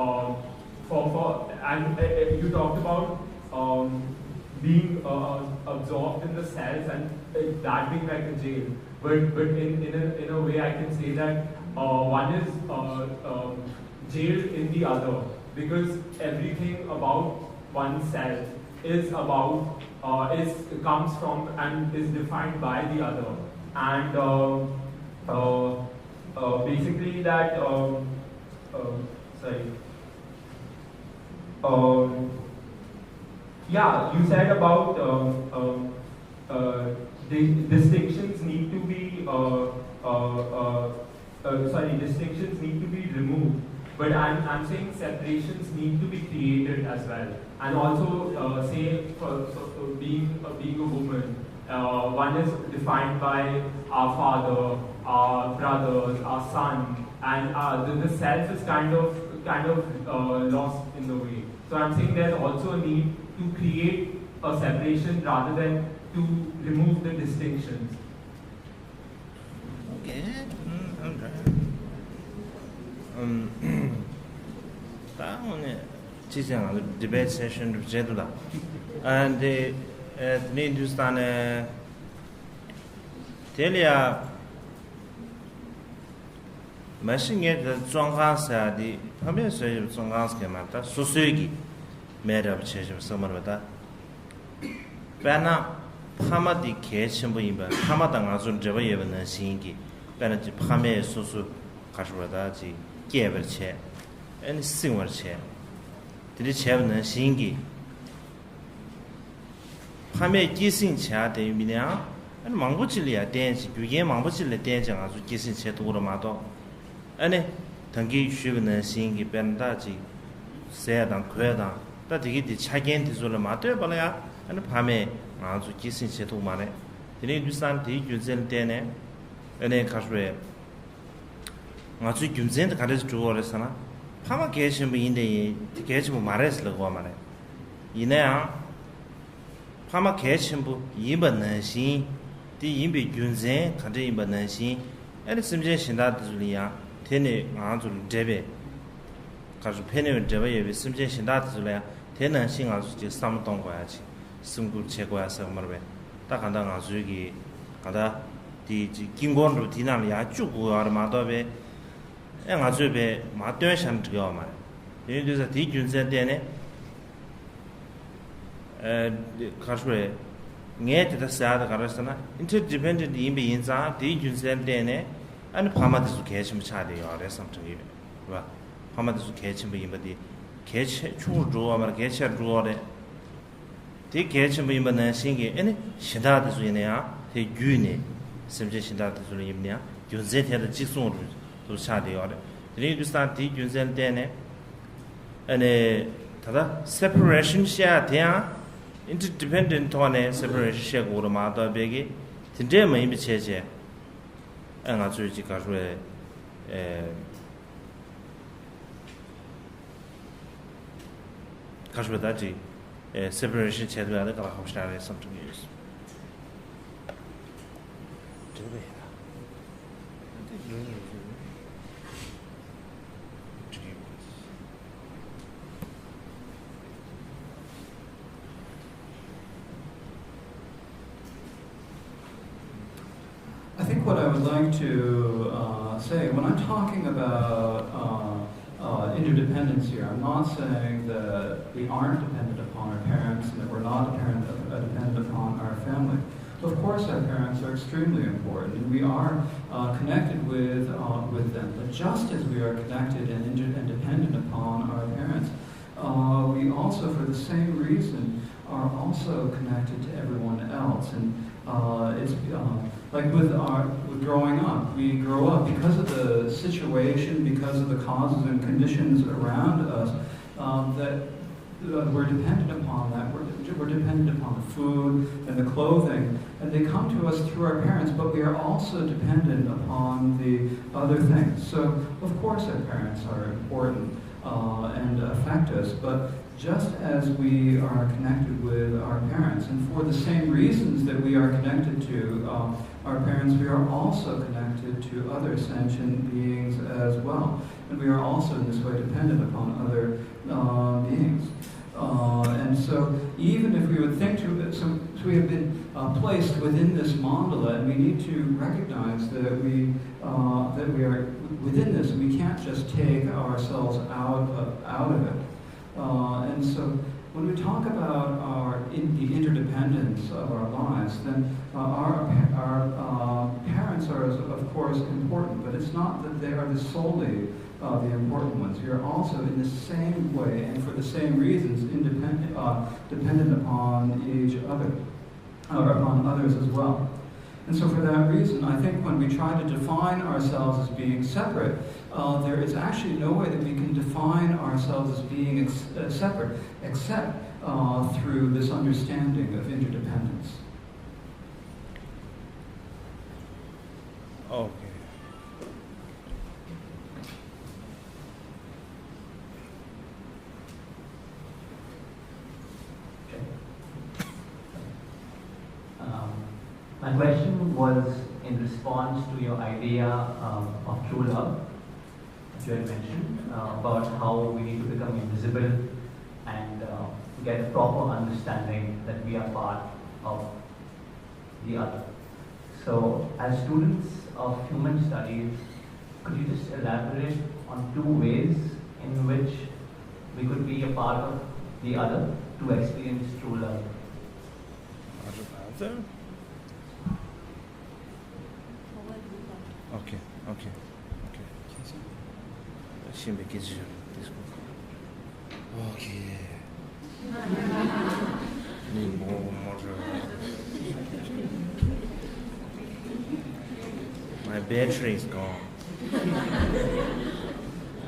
you talked about being absorbed in the self, and that being like a jail. But in a way, I can say that one is jailed in the other, because everything about oneself is about comes from and is defined by the other, and basically that you said about the distinctions need to be distinctions need to be removed. But I'm saying separations need to be created as well. And also, being a woman, one is defined by our father, our brothers, our son, and the self is kind of lost in the way. So I'm saying there's also a need to create a separation rather than to remove the distinctions. Okay. 다 오늘 지정한 debate session 제도다. And the Hindustane Telia machine the Zhonghansa the Pamese Zhonghanske mata Susugi made up change of Samarvata. Bana Hamadi Kachimbo Imba, Hamadangazun Java even a singi, Benati Pame Susu Kashwadaji, Gaverche. and similar chair. Did it have no singing? Pame kissing chair, the Minia, and Mangochilia dance, you gave Mangochilla dancing as kissing chair to Mato. And Tangi sugar singing Bendaji said and Queda that he did Chagan to Zulamato, Balaya, and Pame as kissing chair to Mane. The name you stand the Yuzel Dene, and then Cashway. As you can send the carriage to Oresana, Pama Cation be in the catch Mares Lagomane. Inea Pama Cation, Yiban Nancy, the Imbi Junzen, Country Imba Nancy, and the suggestion that Zulia, Tene Anzu Debe. Casu Penny and Debe with suggestion that Zulia, Tena sing as just some tonguachi, some good checkwa some marbe. Takanda Azugi, Ada, the Kingon Rutinalia, Jugu or Madobe. And I should be my tuition to go, man. You do the teaching said, Danny. Cashway, near the side of Garasana, interdependent in being inside, teaching said, Danny, and Pama to catch him, Charlie, or something. Well, Pama to catch him, but the catch, true draw, or catch a draw. They catch him, but singing any Shida is Winia, take Juni, suggestion that is Winia, you said had a jisoo. To Shadi order. The need to start teaching them then, and a separation share there, interdependent on a separation share go to Mata Beggy, the Dema in the Cheche, and I choose Casway. Caswadaji, separation share the other Hofstad something use. I think what I would like to say, when I'm talking about interdependence here, I'm not saying that we aren't dependent upon our parents and that we're not dependent upon our family. Of course, our parents are extremely important, and we are connected with them. But just as we are connected and dependent upon our parents, we also, for the same reason, are also connected to everyone else. And it's like with growing up, we grow up because of the situation, because of the causes and conditions around us, that we're dependent upon that. We're dependent upon the food and the clothing, and they come to us through our parents, but we are also dependent upon the other things. So, of course, our parents are important and affect us, but just as we are connected with our parents, and for the same reasons that we are connected to our parents, we are also connected to other sentient beings as well. And we are also in this way dependent upon other beings. And so even if we would think so we have been placed within this mandala, and we need to recognize that we are within this, and we can't just take ourselves out of it. And so when we talk about the interdependence of our lives, then our parents are, of course, important, but it's not that they are solely the important ones. We are also in the same way and for the same reasons dependent upon each other, or upon others as well. And so for that reason, I think when we try to define ourselves as being separate, there is actually no way that we can define ourselves as being separate except through this understanding of interdependence. Okay. My question was in response to your idea of true love that you had mentioned about how we need to become invisible and get a proper understanding that we are part of the other. So, as students of human studies, could you just elaborate on 2 ways in which we could be a part of the other to experience true love? Okay. Şimdi geçiyorum. Okay. My battery is gone.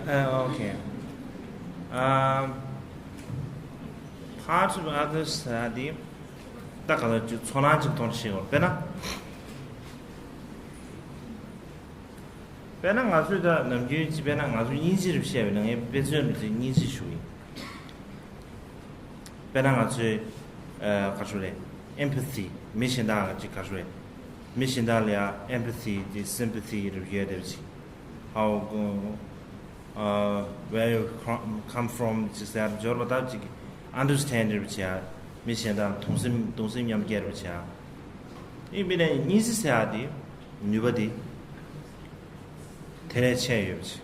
Okay. Part of other study, 딱 가서 전환적 동시고 배나 가수다 남규지 배나 가수 인지를 시에 능에 배주는 인지 수위 배나 가수 가수래 empathy 미신다 같이 가수래 미신다리아 empathy the sympathy를 해야 되지 how where you come from just that 저러다 지기 understand it 미신다 동심 염계를 자 이번에 인지사디 누버디 테레체요지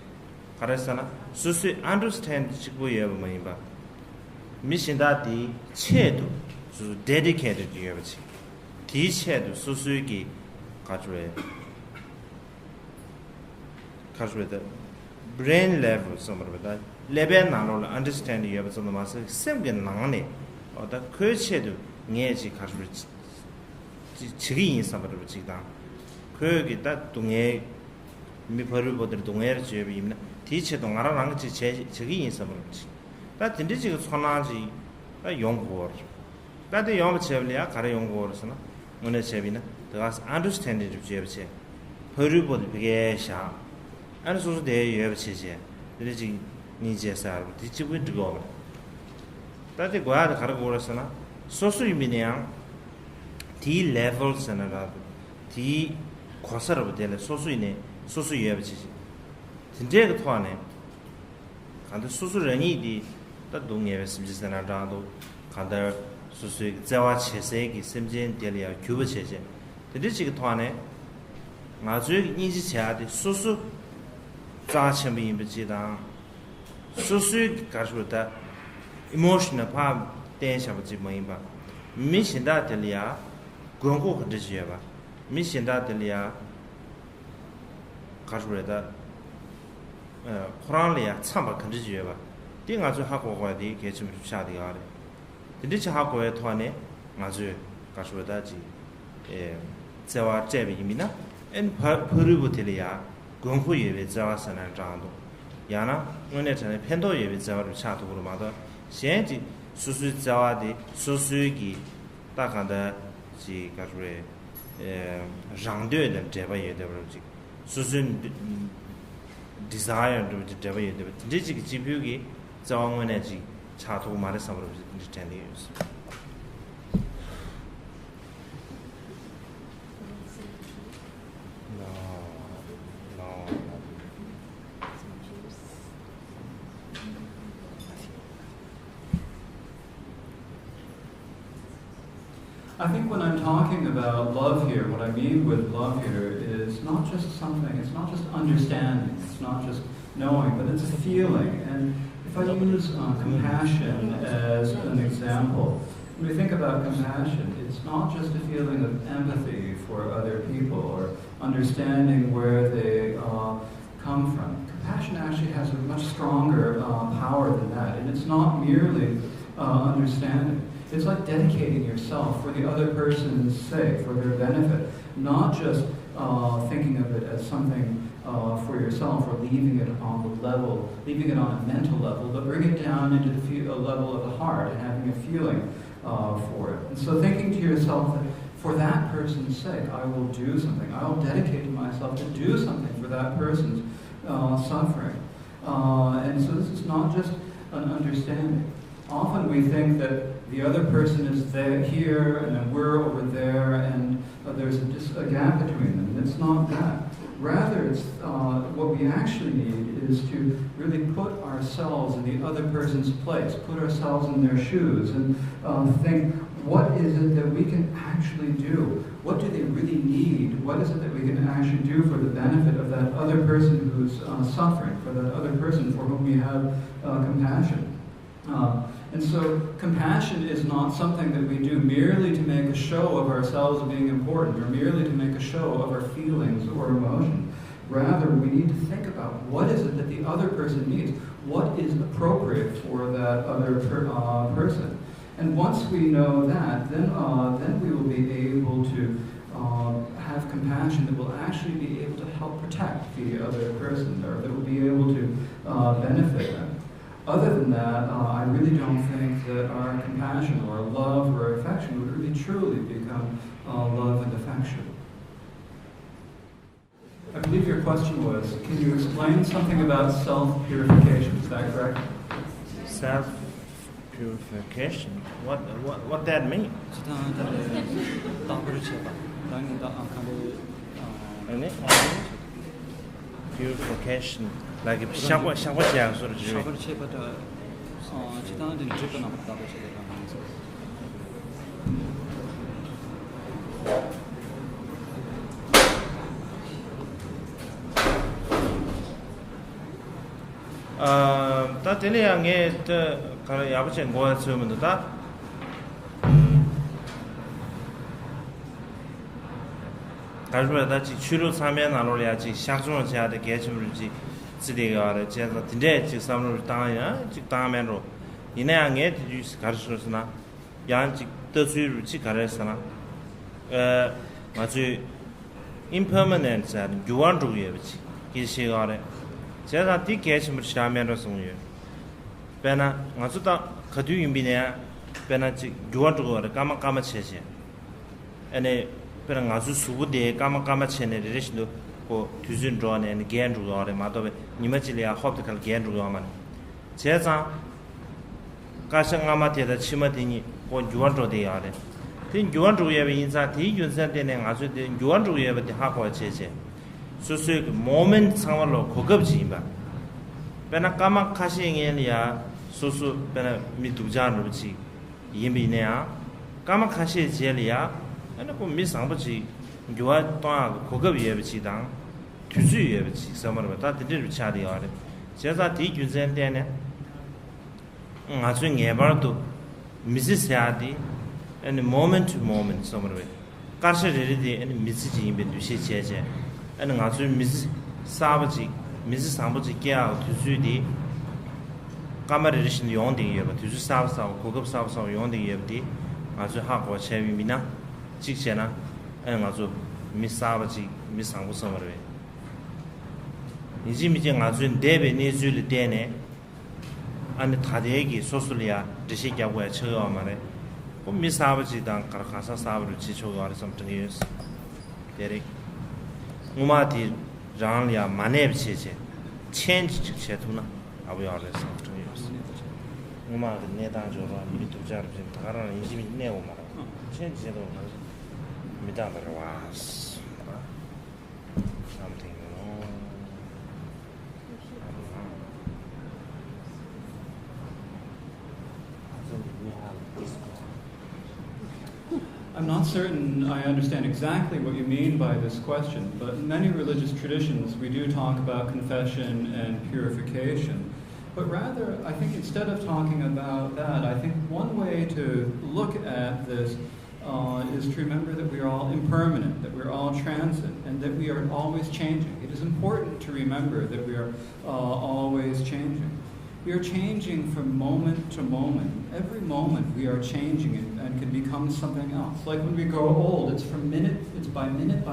가르사나 수수 understand 지구에 보면 봐 미신다디 체도 수 dedicated 요지 디체도 수수기 가져래 brain level somewhere level 나로 understand 요서 마서 셈겐 나네 어다 그체도 녜지 가져래 지기 인사버를 지다 그게다 동에 미퍼를 보들 동에를 지어비면 디체 동아라랑 같이 지기 인사버를 지 다 딘디지가 손아지 다 용고어 다데 영어 제블이야 가래 용고어서나 오늘 제비나 더가서 understand it 지어비지 퍼를 보들 비게샤 안 소소 대 여비지 딘디지 니제사 디치고 들고 다데 과다 가르고어서나 소수 의미냐 D levels나 D 과서로 되는 소수이네 소수 여비지 진짜 그 토하네 간데 소수ren이 다 동예에 심지선하다도 간다 소수 자와 체세기 심진 될이야 규버 체제 근데 지금 토하네 아주 인지 체하데 소수 자체미 임비지다 소수 가르다 emotional 파 대샤버지 뭐인가 미신다 될이야 권고 흔들지야 미신다 될이야 가르다 코란리아 참바 흔들지야 띵아주 하고가디 개좀 샤디가래 근데 하고에 토안에 아주 가르다지 자와 제비미나 엔 퍼르부텔이야 권고 예배 자와선한 장도 야나 오늘 전에 팬도 예배 자와를 차도로 마다 현지 수수 자와디 수수기 다간다 지 가르에 장되는 제바에 되버지 수순 desire to develop the digital GPU 자원 에너지 차도 말에 삼으로 understand use I think when I'm talking about love here, what I mean with love here is not just something, it's not just understanding, it's not just knowing, but it's a feeling. And if I use compassion as an example, when we think about compassion, it's not just a feeling of empathy for other people or understanding where they come from. Compassion actually has a much stronger power than that, and it's not merely understanding. It's like dedicating yourself for the other person's sake, for their benefit, not just thinking of it as something for yourself or leaving it on the level, leaving it on a mental level, but bring it down into the level of the heart and having a feeling for it. And so thinking to yourself that for that person's sake, I will do something. I will dedicate myself to do something for that person's suffering. And so this is not just an understanding. Often we think that the other person is there, here, and then we're over there, and there's a gap between them. And it's not that. Rather, it's what we actually need is to really put ourselves in the other person's place, put ourselves in their shoes, and think, what is it that we can actually do? What do they really need? What is it that we can actually do for the benefit of that other person who's suffering, for that other person for whom we have compassion? And so compassion is not something that we do merely to make a show of ourselves being important or merely to make a show of our feelings or emotions. Rather, we need to think about what is it that the other person needs. what is appropriate for that other person. And once we know that, then we will be able to have compassion that will actually be able to help protect the other person, or that will be able to benefit them. Other than that, I really don't think that our compassion or love or affection would really truly become love and affection. I believe your question was, can you explain something about self-purification? Is that correct? Self-purification? What that mean? Purification, like shangwa jiang sort of jiu. 다 텔레양에 저 가라 야부체 고아 쓰면도 다 가르마다 지 추로 사면 나로야 지 샹중을 제하데 개침을지 지대가를 제가 근데 지 삼을 당야 지 당면으로 이내양에 뒤지 가르쳐서나 양지 뜻을 지 가르쳐서나 아주 impermanent 자 유한주의지 기시가래 제가 뒤 개침을 시하면서 송유 배나 아주다 거두 임비네 배나 지 유한주의를 까마까마 체제 아니 pero ngazu subu de kama chene reshno ko tuzun drone and gen drone madobe nimachilia hoptical gen drone 제자 가상아마 되다 치마되니 고 유한조 돼 야래 그 유한조에 인자 대 윤산 되는 아주 유한조에 하고 제제 수수 모멘트 상황로 고급지 봐 배나 까마 카시행이야 수수 배나 미두자르지 이미네야 까마 카시 제리야 아니 그 미상부지 교화 또한 고급 예비치당 투수 예비치 서머로 다 드릴 차리야래 제가 뒤균선 때네 아주 예발도 미스야디 and moment to moment 서머로 가르쳐리디 and 미스지 임베도 시제제 and 아주 미스 사부지 미스 상부지 깨야 투수디 까마르신 용딩 예비 투수 사부사 고급 사부사 용딩 예비 아주 하고 체비미나 직세나 아주 미사바지 미상부서머래 이지미지 아주 대베 내줄 때네 아니 다대기 소술이야 드시냐고야 쳐요 말에 그 미사바지당 가서 사부를 지초가 something이었어 데릭 우마디 장리야 마네비체제 change 직세도나 아부야를 something이었어 우마가 내다저로 미리도자를 좀 다가라는 이지미 내고 말아 change 제도 was something wrong. I'm not certain I understand exactly what you mean by this question, but in many religious traditions we do talk about confession and purification. But rather, I think instead of talking about that, I think one way to look at this is to remember that we are all impermanent, that we're all transient, and that we are always changing. It is important to remember that we are always changing. We are changing from moment to moment. Every moment we are changing and can become something else. Like when we grow old, it's by minute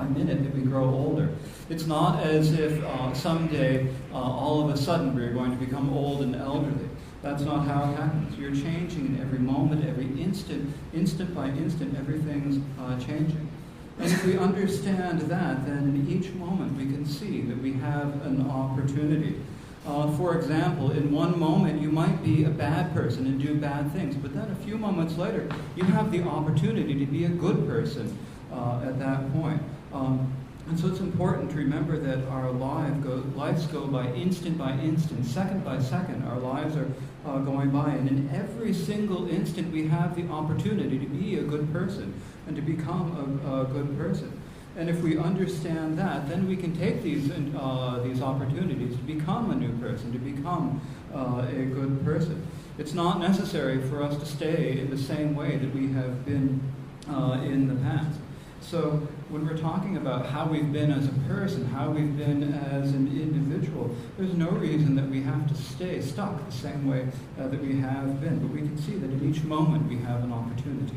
that we grow older. It's not as if someday all of a sudden we're going to become old and elderly. That's not how it happens. You're changing in every moment, every instant by instant, everything's changing. And if we understand that, then in each moment we can see that we have an opportunity. For example, in one moment you might be a bad person and do bad things, but then a few moments later you have the opportunity to be a good person at that point. And so it's important to remember that our lives go by instant, second by second. Our lives are going by, and in every single instant we have the opportunity to be a good person and to become a good person. And if we understand that, then we can take these opportunities to become a new person, to become a good person. It's not necessary for us to stay in the same way that we have been in the past. So when we're talking about how we've been as a person, how we've been as an individual, there's no reason that we have to stay stuck the same way that we have been. But we can see that in each moment we have an opportunity.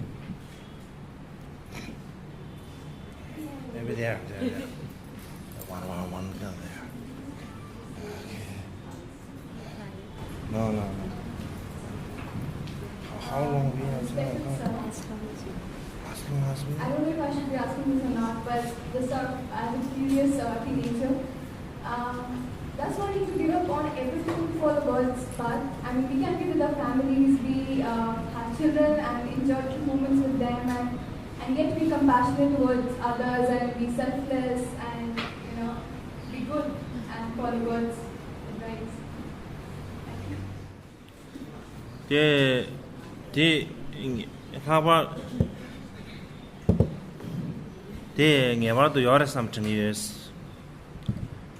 Maybe there. One down there. Okay. No. How long we have to I don't know if I should be asking this or not, but just as a curious teenager, does one need to give up on everything for the world's part? I mean, we can be with our families, we have children and enjoy moments with them, and yet be compassionate towards others and be selfless and, be good and follow God's advice. How about the Nevada Yora something years?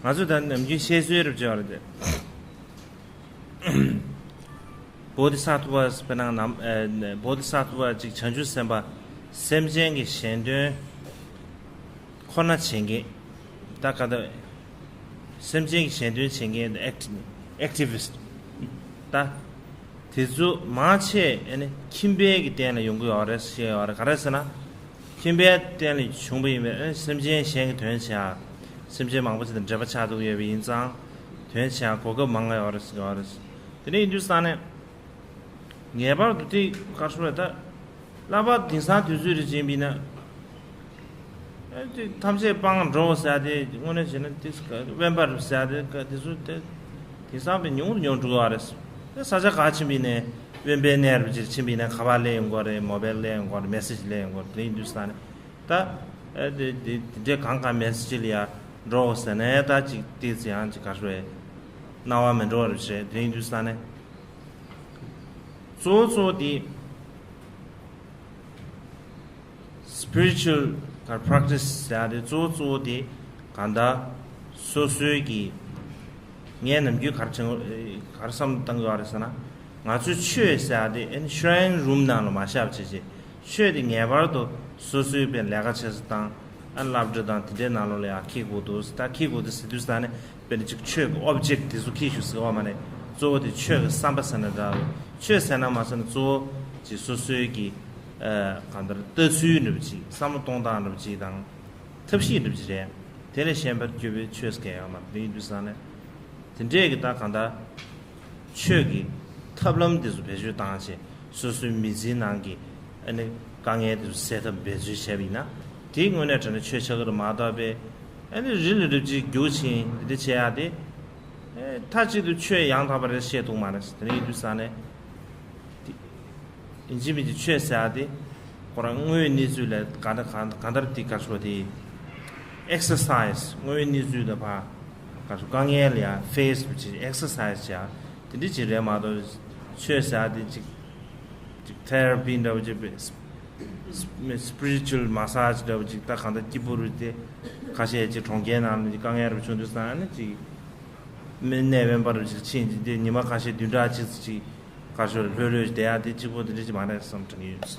Other than them, you say, Jordan. Bodhisattvas, Penang, Bodhisattva, Chanju Samba, Semjang is Shendu, Kona Chingi, Takada, Semjang Shendu Chingi, the activist. That Tizu Marche and Kimbe Dana Yungu or Karasana, Kimbe Dana Chumbi, Semjang Shang Tuansha, Semjang Mangus and Javachadu Yavin, Tuansha, Koga Manga or Scars. The name you stand never to take Kashmata. Lava Tinsa to Jimbina. Tamse Bang Rose said, one is in this November said, this would Tinsa be new to others. There's such a Kachimine, when Bener, which is Chimbina, Cavale, and got a mobile and got a message lane, got clean to stand. That the Kanka message, Rose and Eta Tizian Chikashwe. Now I'm in Rose, clean to stand. So the spiritual practice that is also the Kanda Sosugi Nianam Karsam Tangarisana. Natsu Chue said the shrine room down Mashachi. Shue the Nevardo Sosu Ben Lagachas down and loved than Tidenalola Kigudos, Takigo the Sedustane, Benichic Chug object is Ukishus Omane. So the Chug Sambasanadal, Chue Sanamasan Zo, Sosugi. Under the Sunuchi, some Tondan of Jidang, Tupsi of Jam, Teleshamber Cubi, Chuske, Lead Busane, Tendeg Dakanda, Chugi, Tablum Dispeju Dance, Susu Mizinangi, and the Ganget set of Bezu Shavina, Ting on it and the Church of the Madabe, and the relative Gucci, the Chiade, touch the Chue Yang Tabara Shetu Manas, the Lead Busane. In Jimmy the Chesadi, or a Nizula, Kandarti exercise, Nizula Pa, Gangelia, face which is exercise, ya, the digital mothers, Chesadi, therapy, spiritual massage, the Takanda Kiburu, Kashi, Tongena, the Ganger, which understand it. Never change the Nimakashi Dudachi. Casual village, they are digital Digimana something use.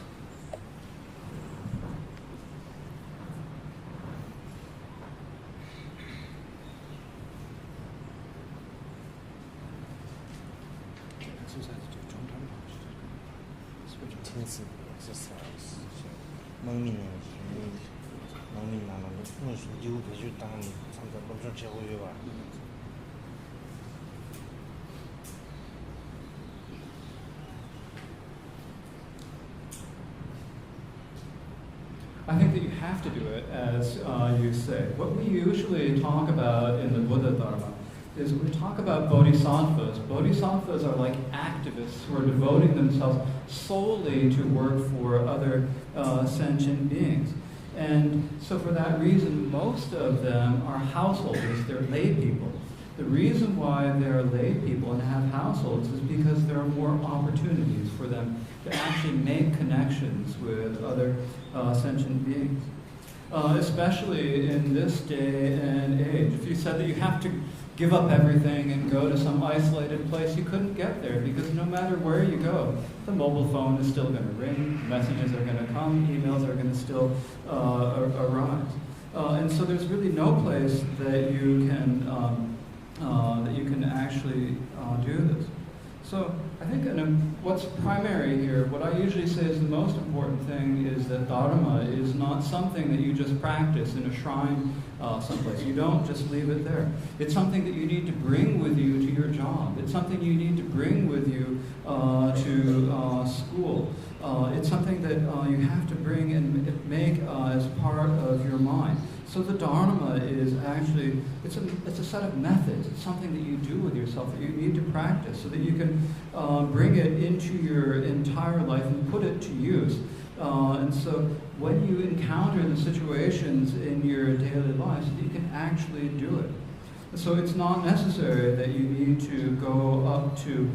Exercise. I think that you have to do it, as you say. What we usually talk about in the Buddha Dharma is we talk about bodhisattvas. Bodhisattvas are like activists who are devoting themselves solely to work for other sentient beings. And so for that reason, most of them are householders, they're lay people. The reason why they're lay people and have households is because there are more opportunities for them to actually make connections with other sentient beings. Especially in this day and age. If you said that you have to give up everything and go to some isolated place, you couldn't get there because no matter where you go, the mobile phone is still going to ring, messages are going to come, emails are going to still arise. And so there's really no place that you can actually do this. So I think what's primary here, what I usually say is the most important thing is that dharma is not something that you just practice in a shrine someplace. You don't just leave it there. It's something that you need to bring with you to your job. It's something you need to bring with you to school. It's something that you have to bring and make as part of your mind. So the dharma is actually, it's a set of methods. It's something that you do with yourself that you need to practice so that you can bring it into your entire life and put it to use. And so when you encounter the situations in your daily life, you can actually do it. So it's not necessary that you need to go up to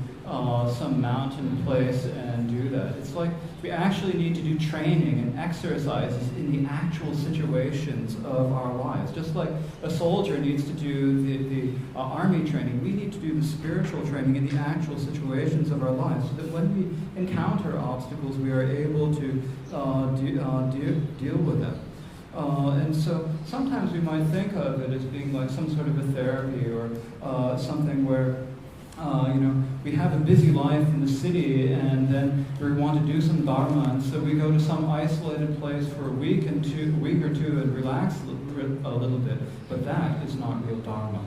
some mountain place and do that. It's like we actually need to do training and exercises in the actual situations of our lives. Just like a soldier needs to do the army training, we need to do the spiritual training in the actual situations of our lives so that when we encounter obstacles, we are able to deal with them. And so sometimes we might think of it as being like some sort of a therapy or something where we have a busy life in the city and then we want to do some dharma, and so we go to some isolated place for a week or two and relax a little bit. But that is not real dharma.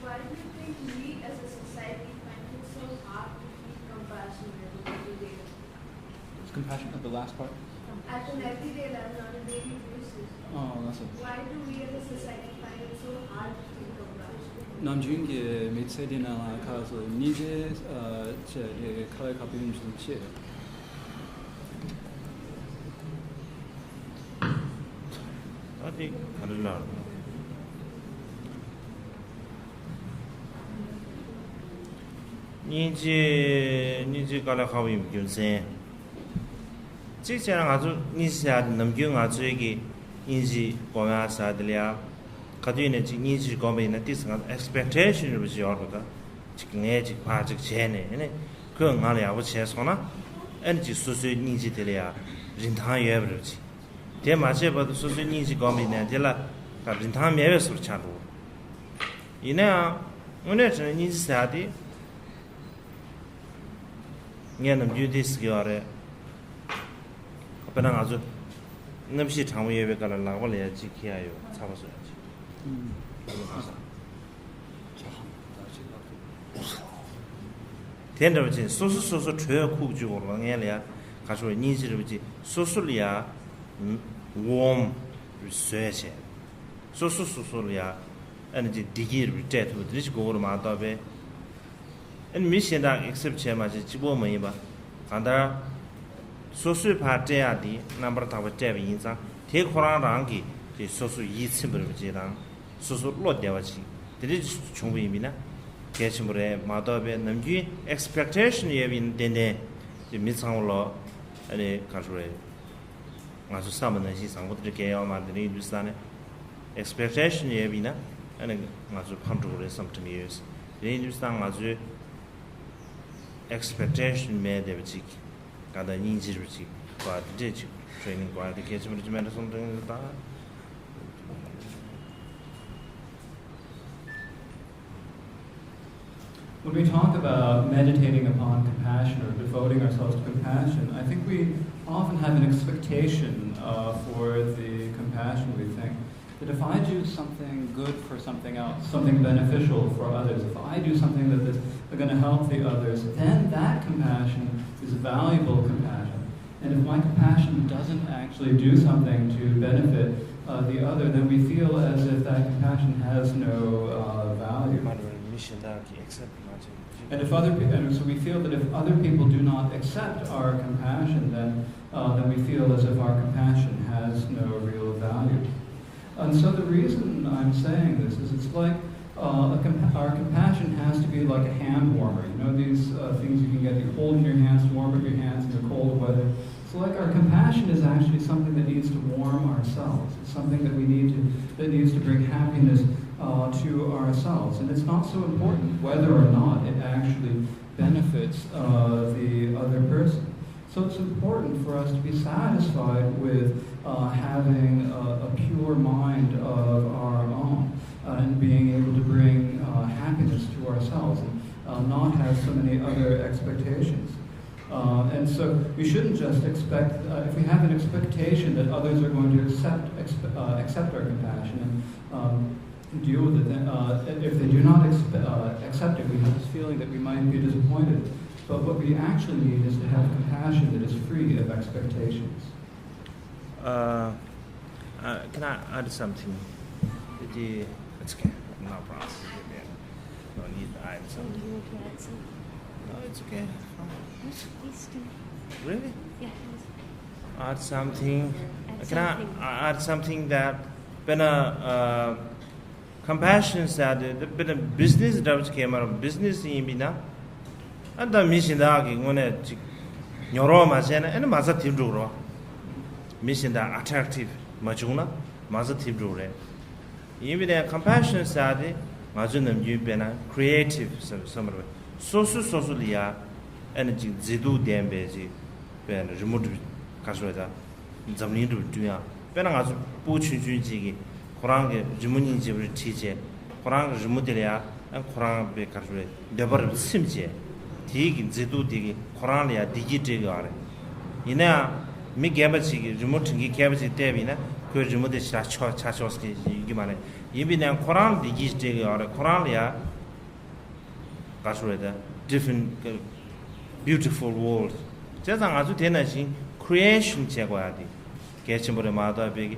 Why do you think we as a society find it so hard to feel compassion every day? Is compassion at the last part? At an everyday level, on a daily basis. Oh, that's it. Why do we as a society find it so hard to feel compassion? 남중계 미세디나 가서 니제 제 칼카 비움지 어디 가르라 니제 가라 가위 균세 직장은 아주 니시아 남경 아주 얘기 인지 고야사들이야 가디네 니지 고메나 디스가 expectation을 비교하거든 지금 내지 과직 전에 그 나라야 우체서나 에너지 수수 니지들이야 린탕 예버지 대마제 봐도 수수 니지 고메나 될라 가 린탕 예버서 차도 이나 오늘 저는 니지 사디 얘는 뮤디스기어래 그냥 아주 넘시 장부 예배가를 나와야 지켜야요. 잡았어야지. 된다지 소소소소 줘야 쿠주고 랑해야 가서 니지르지 소소리야 웜 리서치 소소소소리야 에너지 디기르 때도 드리지 고로 마다베 엔 미션다 액셉트 체마지 지보면 봐 간다 소수 파트야디 넘버 타고 제비 인상 대코랑랑기 이 소수 이침버지랑 소수 로데와지 드리 충분히미나 개침물에 마더베 넘기 expectation 예빈 된데 미상으로 아니 가주래 아주 사면은 시상부터 개요 만드니 비슷하네 expectation 예비나 아니 아주 판도를 something years 레인주상 아주 expectation 매대비지 가다 인지르지 과드지 트레이닝 과드 개침을 좀 해서 something 다 When we talk about meditating upon compassion or devoting ourselves to compassion, I think we often have an expectation for the compassion. We think that if I do something good for something else, something beneficial for others, if I do something that is going to help the others, then that compassion is valuable compassion. And if my compassion doesn't actually do something to benefit the other, then we feel as if that compassion has no value. And so we feel that if other people do not accept our compassion, then we feel as if our compassion has no real value. And so the reason I'm saying this is it's like our compassion has to be like a hand warmer. You know these things you can get, you hold in your hands to warm up your hands in the cold weather. So like our compassion is actually something that needs to warm ourselves. It's something that that needs to bring happiness to ourselves. And it's not so important whether or not it actually benefits the other person. So it's important for us to be satisfied with having a pure mind of our own and being able to bring happiness to ourselves and not have so many other expectations. And so we shouldn't just expect, if we have an expectation that others are going to accept our compassion and deal with it, if they do not accept it, we have this feeling that we might be disappointed. But what we actually need is to have compassion that is free of expectations. Can I add something? It's okay, no problem. No need to add something. You want to add something? No, it's okay. Please do. Really? Yeah. Add something. Add Can something. I add something that when compassion that when a business that came out of business in Bina, and the mission that when a Nyoro Mazena and Mazativ Duro mission that attractive Majuna, Mazativ Dure. Even a compassion study, Majunam Yubena, creative some Sosulia, energy, Zidu Dembezi, when remote Kasweda, Zamnidu Duya, Benaz Puchu Jigi, Korang, Jimuni Jibri Tije, Korang Jimudia, and Korang Bekaswe, Deborah Simje, Tig, Zidu Digi, Korania, Digi Digare. Ina, Migabachi, Jimuti Cabachi Devina. Kujumude Chachoski, Gimane. Even a Koran, the Giz Dig or a Koralia, Gasreda, different beautiful world. Just as to tenacing creation Chagwadi, Ketchimbo Mada Big,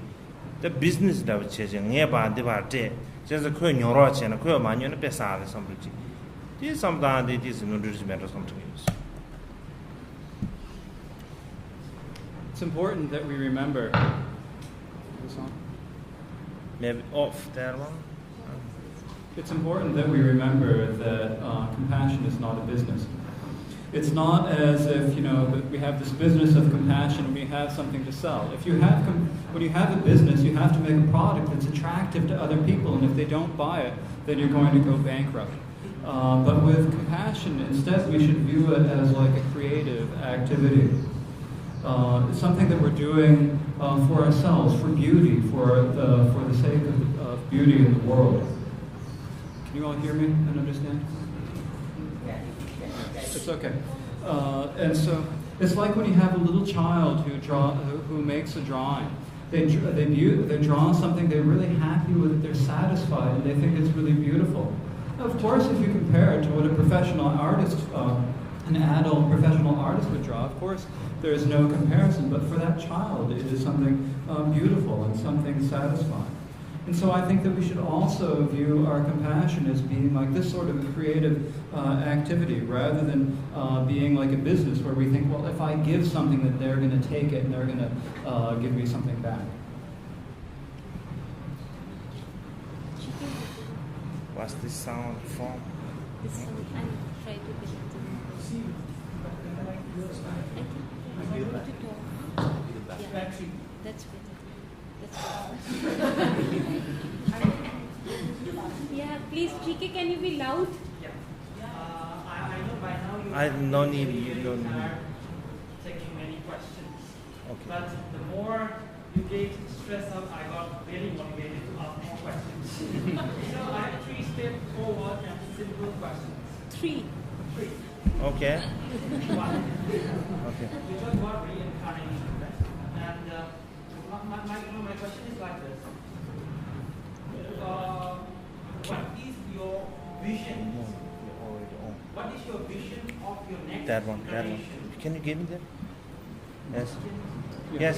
the business that was chasing nearby the Varte, just a queen your roach and a queer man and a pesar something. This sometimes it is no matter something else. It's important that we remember. Maybe off that one. It's important that we remember that compassion is not a business. It's not as if we have this business of compassion and we have something to sell. If you have when you have a business, you have to make a product that's attractive to other people, and if they don't buy it, then you're going to go bankrupt. But with compassion, instead, we should view it as like a creative activity. It's something that we're doing for ourselves, for beauty, for the sake of beauty in the world. Can you all hear me and understand? It's okay. And so it's like when you have a little child who makes a drawing. They draw something, they're really happy with it, they're satisfied, and they think it's really beautiful. Of course, if you compare it to what a professional artist, an adult professional artist would draw, of course, there is no comparison, but for that child, it is something beautiful and something satisfying. And so I think that we should also view our compassion as being like this sort of a creative activity, rather than being like a business where we think, well, if I give something, that they're going to take it and they're going to give me something back. What's this sound from? This sound, I'll try to get it. I think I want to talk. Yeah, that's better. Yeah, please, GK, can you be loud? Yeah. I know by now you I no need you don't need. taking many questions. Okay. But the more you get stressed out, I got really motivated to ask more questions. So I have 3 straightforward and simple questions. 3. Okay. One. Okay. We talk about reincarnation, right? And my question is like this. What is your vision? What is your vision of your next That one. incarnation? Can you give me that? Yes. Yes.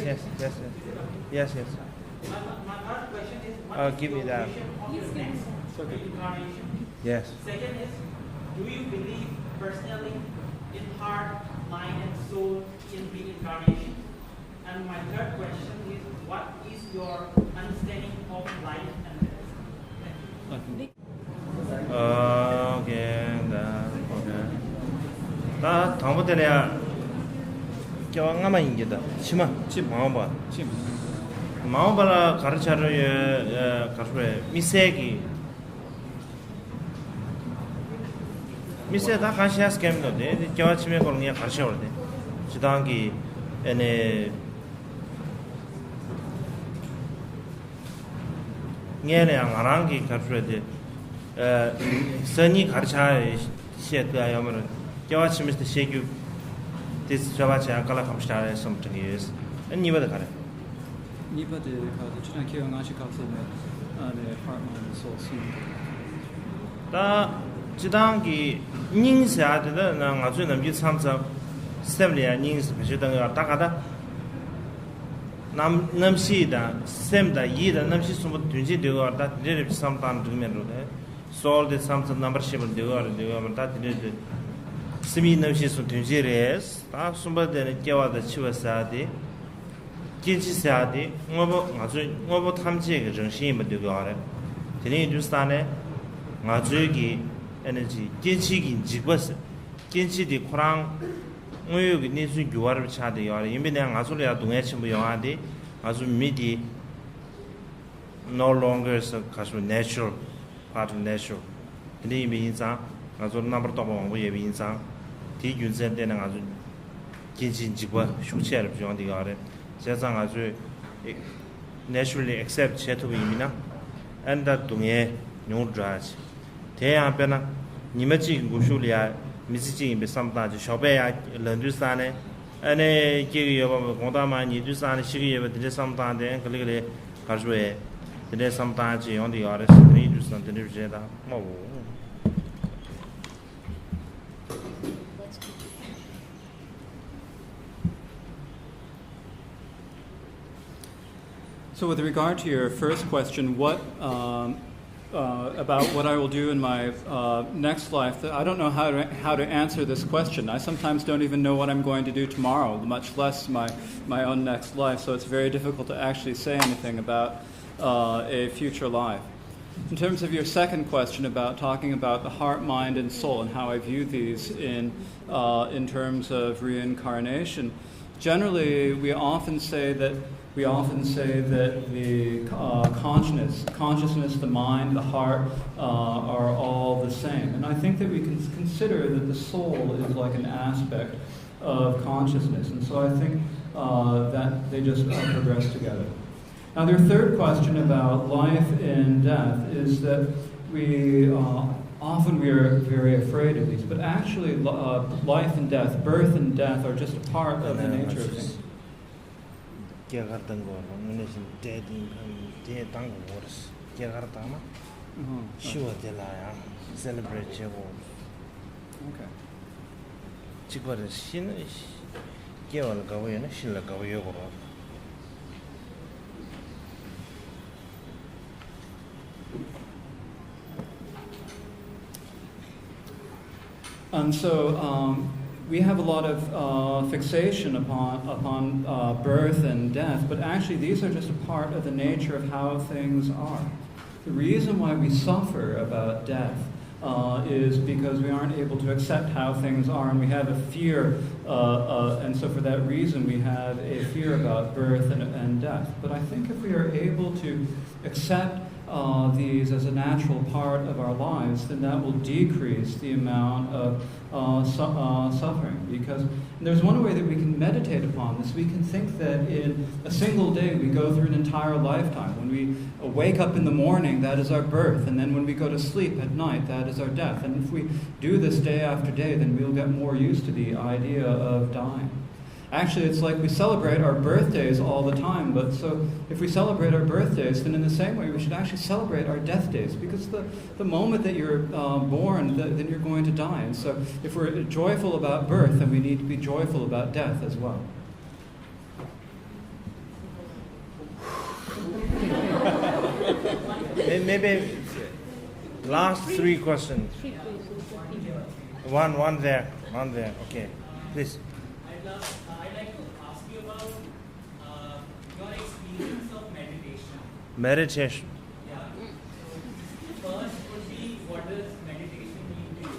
My first question is, what is Give me your that. vision of your next reincarnation? Yes. Second is, do you believe personally in heart, mind, and soul in reincarnation? And my third question is, what is your understanding of life and death? Thank you. Okay. 나 다음부터야 겨왕아만 인게다. 치마. 마음바. 마음바라 가르쳐를 가르쳐 미세기 미세 다 가시아 스캠도 돼. 겨와 치매 거는 게 가시아 오르대. 지당기 에네 녜네 안랑기 가르쳐데 선이 가르쳐 시에다 야면 겨와 치매스 시규 this 저와치 아까라 감스타에 something is 니버다 가래. 니버드 가서 지난 기억 아시 가서 네 파트너 소스. 다 지당기 닝사的呢我最能比参照스템리아 닝스 비슷한 다가다 남시다 스템다 이다 남시 숨도 든지 되어다 드레 samtan 드면로데 solve some number shape 되어다 다 드레 스미 남시 숨 든지레스 다 숨바데 깨와다 치워사디 긴치사디 뭐뭐 탐지의 그 정신이 뭐 되어라 드네 주스타네 나주기 에너지 긴치긴 지버스 긴치디 코랑 오요기 니수 교화를 차대 요라 임비냥 아술이야 동해 친구 영화디 아주 미디 no longer so 가수 natural part of natural 근데 이미 인상 아주 넘버 더 먹고 예비 인상 디 윤선 때는 아주 긴친 지버 슈체를 비용디 가래 세상 아주 naturally accept 제토비 이미나 and 동해 뉴드라지 대야변나 니마지 고슈리아 미지진 베삼다지 샤베야 런두산에 아네 기여바 공다마 니두산에 시기여바 드레 삼다데 글리글레 가르베 드레 삼다지 온디 아레스 니두산 드르제다 뭐 So with regard to your first question, what about what I will do in my next life, I don't know how to answer this question. I sometimes don't even know what I'm going to do tomorrow, much less my own next life, so it's very difficult to actually say anything about a future life. In terms of your second question about talking about the heart, mind, and soul and how I view these in terms of reincarnation, generally we often say that the consciousness, the mind, the heart are all the same. And I think that we can consider that the soul is like an aspect of consciousness. And so I think that they just progress together. Now, their third question about life and death is that often we are very afraid of these, but actually life and death, birth and death are just a part of the nature of things. Celebrate and so we have a lot of fixation upon birth and death, but actually these are just a part of the nature of how things are. The reason why we suffer about death is because we aren't able to accept how things are, and we have a fear, and so for that reason we have a fear about birth and death. But I think if we are able to accept these as a natural part of our lives, then that will decrease the amount of suffering. Because there's one way that we can meditate upon this. We can think that in a single day we go through an entire lifetime. When we wake up in the morning, that is our birth. And then when we go to sleep at night, that is our death. And if we do this day after day, then we'll get more used to the idea of dying. Actually, it's like we celebrate our birthdays all the time, but so if we celebrate our birthdays, then in the same way we should actually celebrate our death days, because the moment that you're born, then you're going to die. And so if we're joyful about birth, then we need to be joyful about death as well. Maybe last three questions. One there. Okay, please. I'd like to ask you about your experience of meditation. Meditation. Yeah. So first would be, what does meditation mean to you?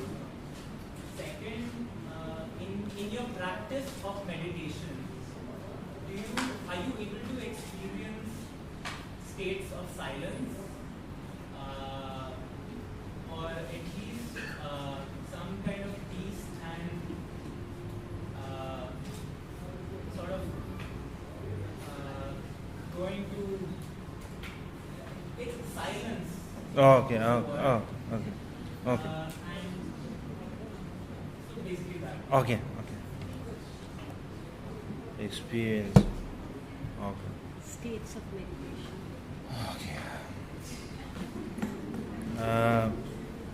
Second, in your practice of meditation, are you able to experience states of silence, or at least some kind of going to it's silence. Okay. And so basically that. Okay. Experience. Okay. States of meditation.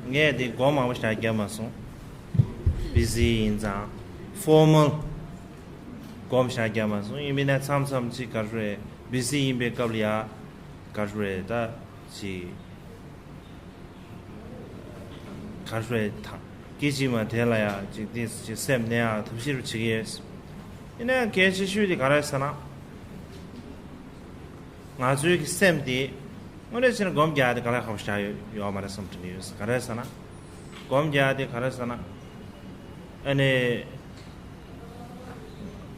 Nghe thì có mà phải cái mà sống busy in the formal có mà cái mà sống因为呢常chỉ cái rồi busy in be cái lia cái rồi đó chỉ cái rồi thằng cái gì mà thế là ya chỉ xem nè thực sự là chỉ cái 이네 계시 슈디 가라서나 나중에 샘디 오늘은 검자데 가라 하고샤요 요 말을 섬트니스 가라서나 검자데 가라서나 아니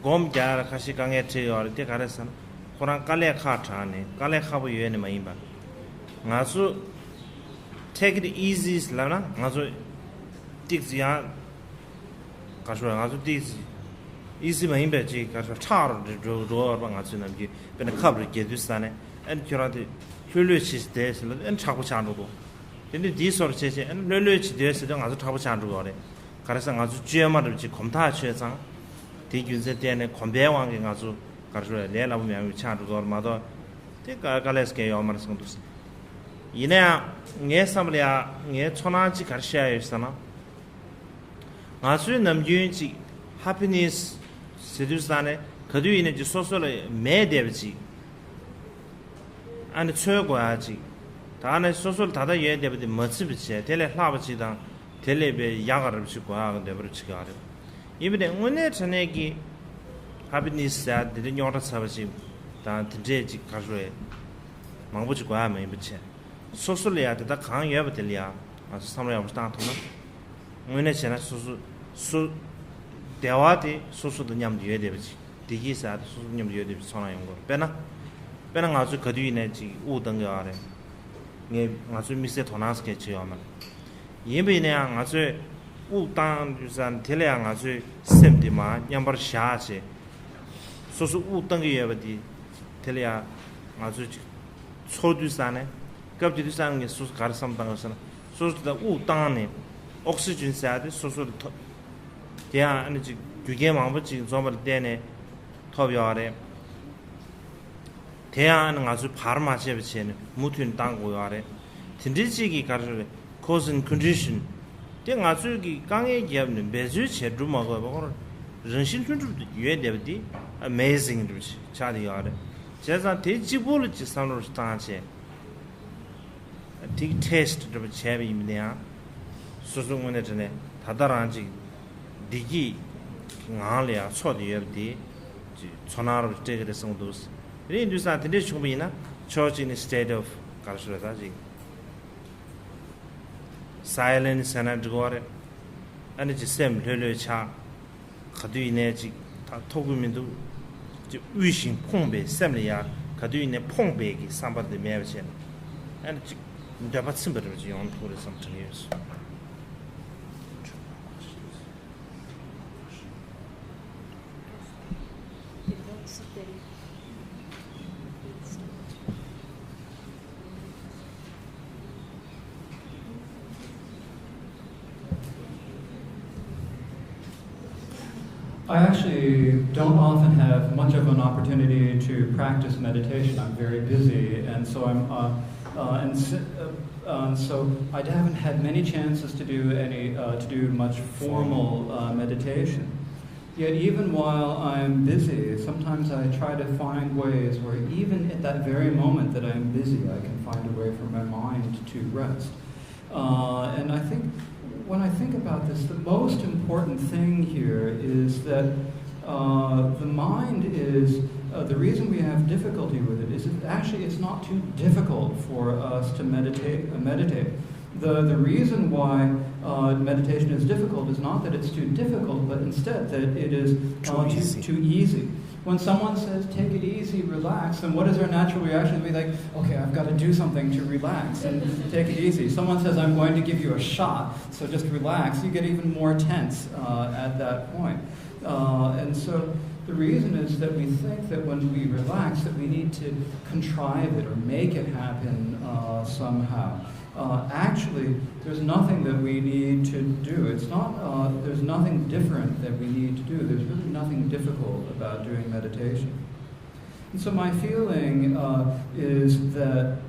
검자라 같이 강에 제어할 때 가라서나 코란 깔레 카타네 깔레 하고 유에네 마임바 나수 take it easy 라나 나수 딕지야 가서 나수 딕지 easy mà imbe chi ka char ro ba nga chu nam gi ben khabr ge du sane en kira de hulu chi de se en cha bu cha ro do 근데 di sor che che en le chi de se nga chu cha bu cha ro re ka sa nga chu jue ma de chi kom ta chue sang de gyun se de ne kom be wang ge nga chu ka ro le la bu myang yu cha ro ma do de ka les ke yo ma sang du ine nge sam ya nge chona chi ka sha yu sana nga chu nam gyun chi happiness 세두스단에 그도 있는 지 소소를 매대지 아니 최고야지 다네 소소를 다다 예야 되는데 멋지지 텔레 하버지당 텔레베 야가를 치고 하는데 그렇지가 않아 이번에 오늘 전에기 하비니스야 되는 영어 사버지 다 드제지 가서에 망보지 거야 뭐 이렇게 소소를 되다 강요해 버들이야 아주 삼을 없다 통나 오늘 전에 소소 대화디 소소도 냠도 해야 되지. 디기사 소소 냠도 해야 되지. 전화 연구. 배나 아주 거두이네 지 우던 거 아래. 네 아주 미세 도나스게 지어만. 예배네 아주 우당 주산 텔레양 아주 셈디마 냠버 샤체. 소소 우던 거 예배디 텔레야 아주 초두산에 갑디두산 게 소소 가르삼 당어서는 소소다 우당네 옥시즌 사데 소소를 대야 아니 지 규게 망버지 좀을 때네 토비아래 대야는 아주 바르마체 비치는 무튼 땅고 아래 진지지기 가르래 cause condition 대 아주기 강에 기업는 매주 제주 먹어 보고 정신 춘주도 유에되디 amazing 루치 차디 아래 제가 대지불을 지산으로 당하체 틱 테스트도 제비입니다 소송원에 전에 다다란지 디기 ngāliyā chōdi yabdi chōnāru tēgā de sāng dōs rī ndūsā tēndē chūmbī na church in a state of kārsura tā jī silence sāna dhigōre ane jī sēm lō chā khadū inē jī tā tōgu mīndu jī wīshīng pōngbē sēm liyā khadū inē pōngbē kī sāmbar de mēwa chē ane jī ndabā tsīmbar jī yōng tōre sāng chāng yōs I actually don't often have much of an opportunity to practice meditation. I'm very busy, and so so I haven't had many chances to do much formal meditation. Yet even while I'm busy, sometimes I try to find ways where even at that very moment that I'm busy, I can find a way for my mind to rest. And I think when I think about this, the most important thing here is that the mind is, the reason we have difficulty with it is actually it's not too difficult for us to meditate. The reason why meditation is difficult is not that it's too difficult, but instead that it is too easy. When someone says, take it easy, relax, then what is our natural reaction? We'll be like, okay, I've got to do something to relax and take it easy. Someone says, I'm going to give you a shot, so just relax. You get even more tense at that point. And so the reason is that we think that when we relax that we need to contrive it or make it happen somehow. Actually, there's nothing that we need to do. It's not, there's nothing different that we need to do. There's really nothing difficult about doing meditation. And so my feeling is that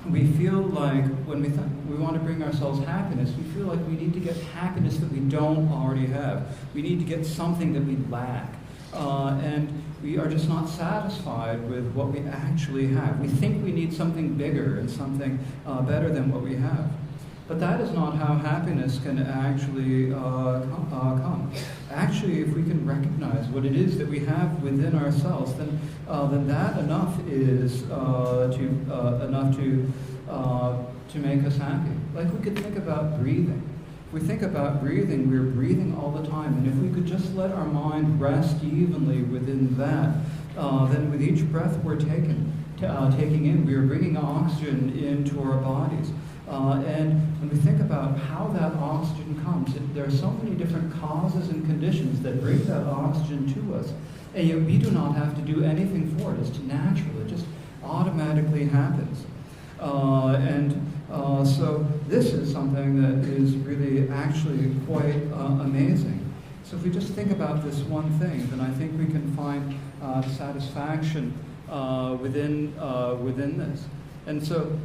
we feel like when we want to bring ourselves happiness, we feel like we need to get happiness that we don't already have. We need to get something that we lack. And we are just not satisfied with what we actually have. We think we need something bigger and something better than what we have. But that is not how happiness can actually come. Actually, if we can recognize what it is that we have within ourselves, then that enough is enough to make us happy. Like we could think about breathing. If we think about breathing, we're breathing all the time, and if we could just let our mind rest evenly within that, then with each breath we're taking in, we are bringing oxygen into our bodies. And when we think about how that oxygen comes, there are so many different causes and conditions that bring that oxygen to us, and yet we do not have to do anything for it. It's natural. It just automatically happens. So this is something that is really actually quite amazing. So if we just think about this one thing, then I think we can find satisfaction within this. And so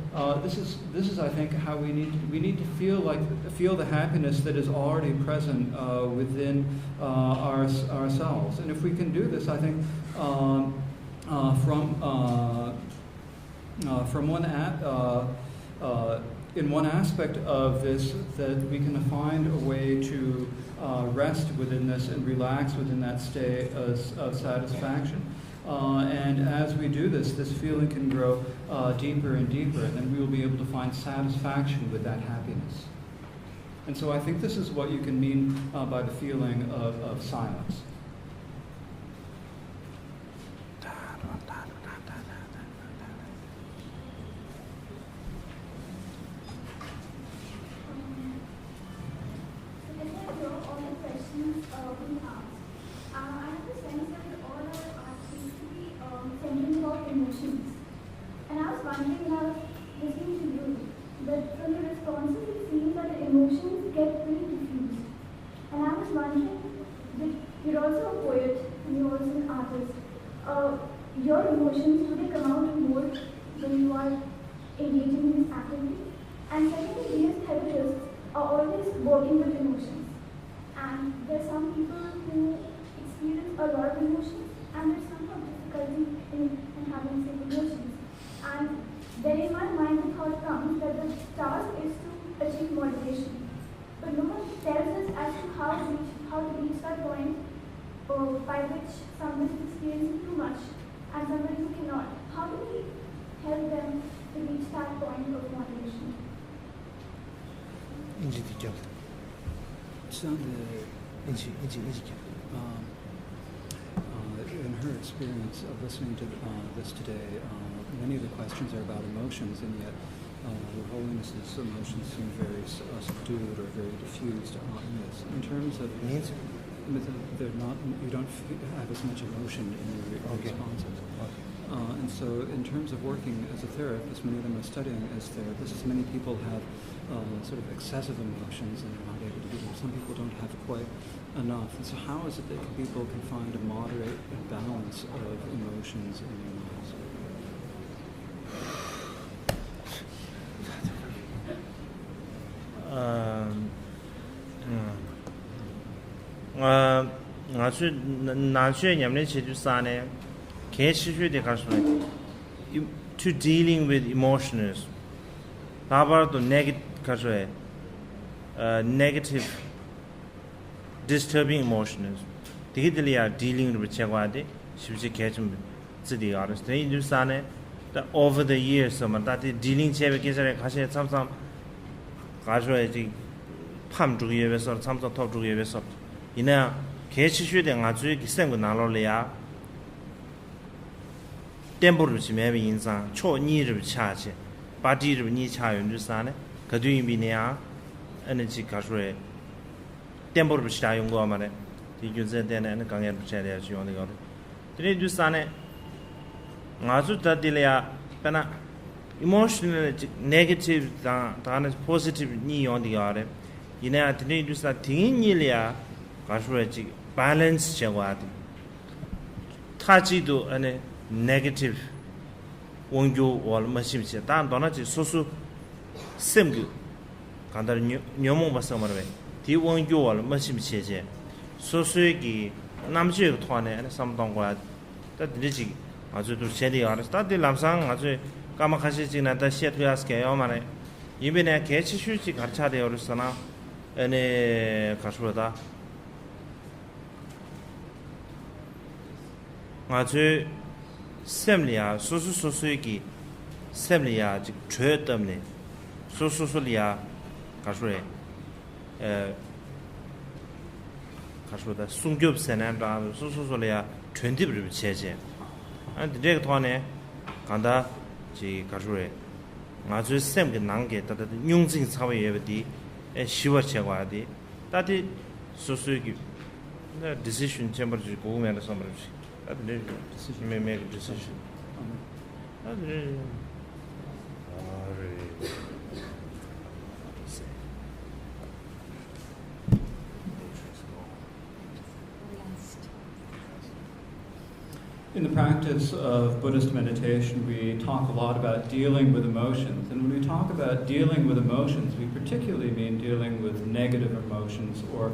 this is I think how we need to feel the happiness that is already present within ourselves. And if we can do this, I think in one aspect of this, that we can find a way to rest within this and relax within that state of satisfaction. And as we do this, this feeling can grow deeper and deeper, and then we will be able to find satisfaction with that happiness. And so I think this is what you can mean by the feeling of silence. Your emotions, do they come out more when you are engaging in this activity? And secondly, we as therapists are always working with emotions. And there are some people who experience a lot of emotions, and there's some difficulty in having same emotions. And then in my mind the thought comes that the task is to achieve moderation. But no one tells us as to how to reach that point by which someone is experiencing too much and somebody who cannot. How do we help them to reach that point of moderation? In her experience of listening to this today, many of the questions are about emotions, and yet Your Holiness's emotions seem very subdued or very diffused in this. In terms of they're not, you don't have as much emotion in your responses. And so in terms of working as a therapist, many of them are studying as therapists. Many people have sort of excessive emotions and are not able to do them. Some people don't have quite enough. And so how is it that people can find a moderate balance of emotions in their lives? To dealing with emotions, negative, disturbing emotions. Dealing with over the years, dealing tempo ruchi maybe insan cho ni ru cha che party ru ni cha yun sane kadu bi ne a energy ka shwe tempo ru cha yung go ma ne ti ju zen den ne kang ya cha de chi yong de go Today do sane ngazu ta dilya pena emotional negative da positive ni yon di yare ina today do sa tin ni lia ga shu ji balance che wa di ta ji do ane negative wong jo wal ma sim che dan dona ji su su sem gu kan da nyomong ba sa ma re di wong jo wal ma sim che je su su gi nam ji ge twa ne ane sam dong kwa da di ji 아주 또 제대로 알았다. 남상 아주 까마카시지나 다 시에트야스게 요만에 이번에 개치 휴지 가르쳐야 어렸으나 에네 가수로다. 아주 셈리아 수수수수기 셈리아 즉 죄 때문에 수수수리아 가수래 가수로다 숨겹세난다 수수수리아 전디브를 제제 and the direct one Kanda G Kajure Mazu Sem Nange that the Yungzing Sawi a Shiva Chawadi that is Susugi the decision chamber to go and somebody that decision may make a decision. In the practice of Buddhist meditation, we talk a lot about dealing with emotions. And when we talk about dealing with emotions, we particularly mean dealing with negative emotions or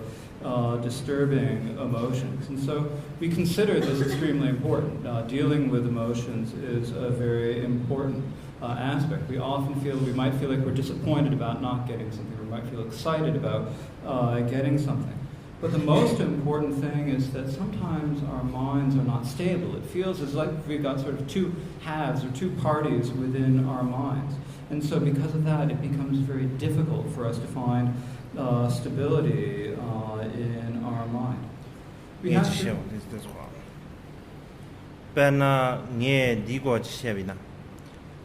disturbing emotions. And so we consider this extremely important. Dealing with emotions is a very important aspect. We often we might feel like we're disappointed about not getting something. We might feel excited about getting something. But the most important thing is that sometimes our minds are not stable. It feels as like we've got sort of two halves or two parties within our minds. And so because of that, it becomes very difficult for us to find stability in our mind. We have to... Pena nge digo chevina.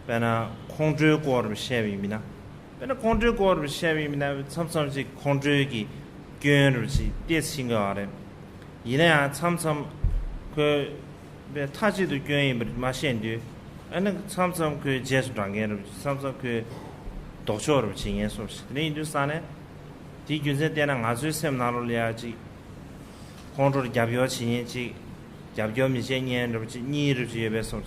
Pena kondre gor chevina. Pena kondre gor chevina sometimes kondre gi gyönru지 대신가래 이내야 참참 그 타지도 gyön이 마신데 아니 참참 그 제수 단계로 참참 그 도초로 진행해서 근데 인도산에 디균세 때는 아주 세미나로야지 컨트롤 잡여 진행지 잡여 미세년으로 니를 지에서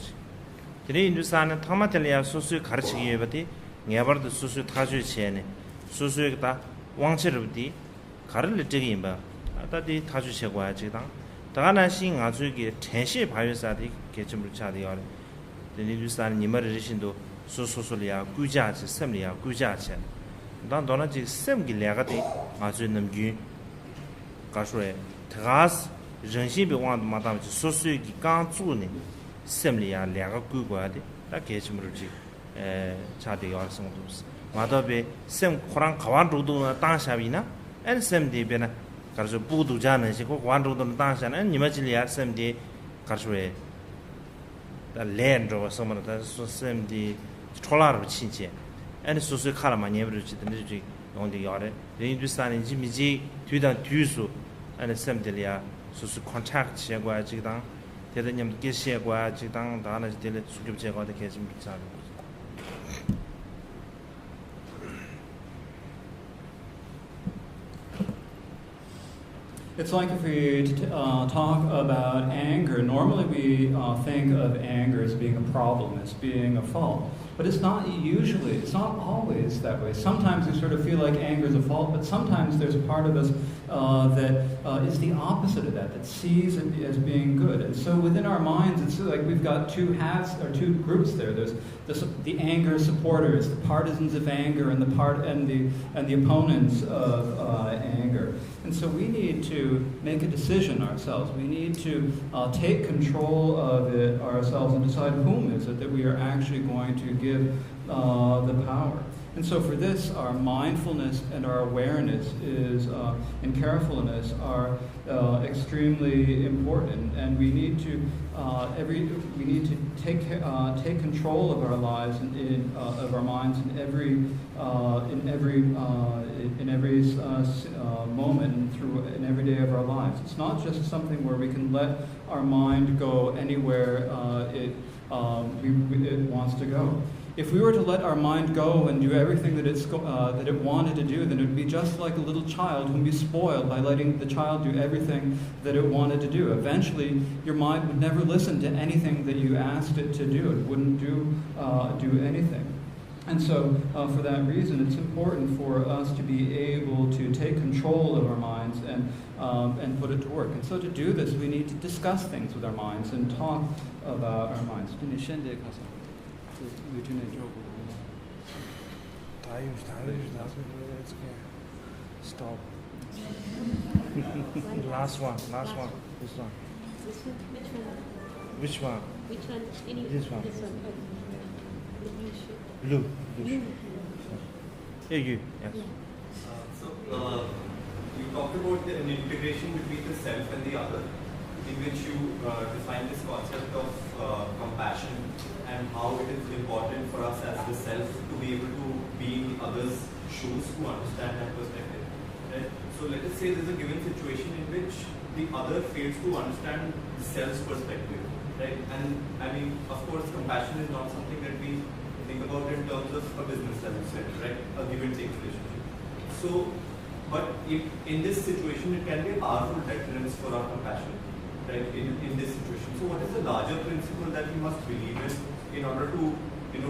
근데 인도산에 타마텔리아 소수 가르치기 위해서디 네버도 소수 타주 지에네 소수가 왕체로디 가르를 적이 봐. 아다디 타주셔고 지당. 다가나 신 아주기 전시 바이오사디 개점을 차디요. 데니주산 니머를 신도 소소소리아 구자지 셈리아 구자지. 난 도나지 셈기 레가디 아주 넘기 가수에 타가스 전시비 왕도 마담 소소기 강주네 셈리아 레가 구고야디. 다 개점을 지 차디요 성도스. 마다베 셈 코랑 가완도도 당샤비나 SMD bena karso budu jana si ko wandu don tangsana ni majili SMD karsoe da land ro somana da SMD cholar chinche and so kala ma nyebru chi de ji onde yare de industry ji miji tudan tusu and SMD lia so contact che gwa ji dang de de nyam ge she gwa ji dang da na ji de su ge che gwa de ke jim bi cha. It's like if we talk about anger, normally we think of anger as being a problem, as being a fault. But it's not always that way. Sometimes we sort of feel like anger is a fault, but sometimes there's a part of us that is the opposite of that sees it as being good. And so within our minds, it's like we've got two halves or two groups there. There's the anger supporters, the partisans of anger, and the opponents of anger. And so we need to make a decision ourselves. We need to take control of it ourselves and decide whom is it that we are actually going to give the power. And so for this, our mindfulness and our awareness and carefulness are extremely important, and we need to take control of our lives of our minds in every moment and in every day of our lives. It's not just something where we can let our mind go anywhere it wants to go. If we were to let our mind go and do everything that it wanted to do, then it would be just like a little child whom you spoil by letting the child do everything that it wanted to do. Eventually, your mind would never listen to anything that you asked it to do. It wouldn't do anything. And so, for that reason, it's important for us to be able to take control of our minds and put it to work. And so, to do this, we need to discuss things with our minds and talk about our minds. Stop. Last one. This one. Which one? Which one? Any This one. This one. Blue. Here you. Yes. So you talked about an integration between the self and the other, in which you define this concept of compassion and how it is important for us as the self to be able to be in the other's shoes to understand that perspective. Right? So let us say there's a given situation in which the other fails to understand the self's perspective. Right? And I mean, of course, compassion is not something that we think about in terms of a business, as you said, right? A give and take relationship. So, but if in this situation, it can be a powerful deterrence for our compassion, right? In this situation. So, what is the larger principle that we must believe in order to,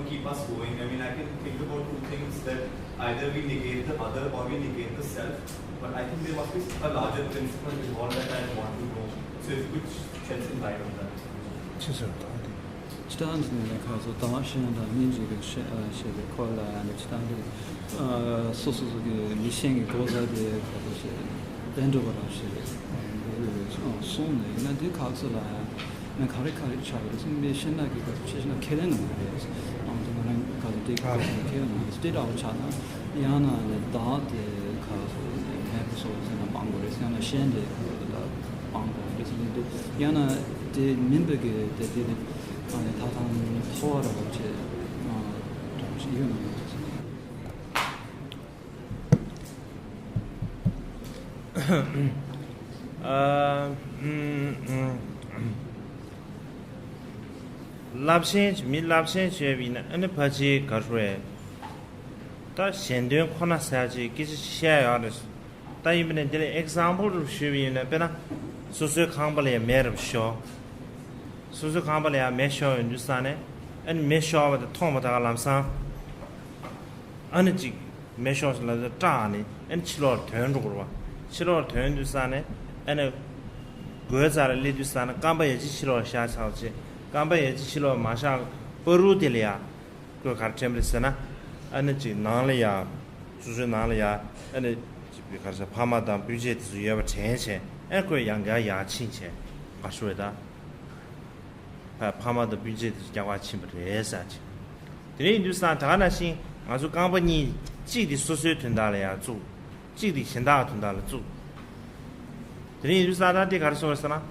keep us going? I mean, I can think about two things, that either we negate the other or we negate the self. But I think there must be a larger principle involved that I want to know. So, if you could shed some light on that. Lapsen chevina and a pachi carre. That sending corner saji gives share others. That even an example of Shivina Pena Susu Kambale, mayor of Shaw. Susu Kambale, Meshaw in Dusane, and Meshaw with the Tomata Lamsan. Anajik, Meshaws like the Tani, and Chilor turned over. Chilor turned Dusane, and a Guazar Lidusana, Gamba Chilor Shats house. Gamba Chilo Masha, Perudelia, Gokartemlisana, and the Nalia, Susunalia, and the because of Pamadan budget to your attention, and great young guy Chinche, Pasueda. Pama the budget is Yawachim, but yes, at the Hindustan Tanasi, as a company, G the Susu Tundalia, Zoo, G the Senda Tundala Zoo. The Hindustan Garsorsana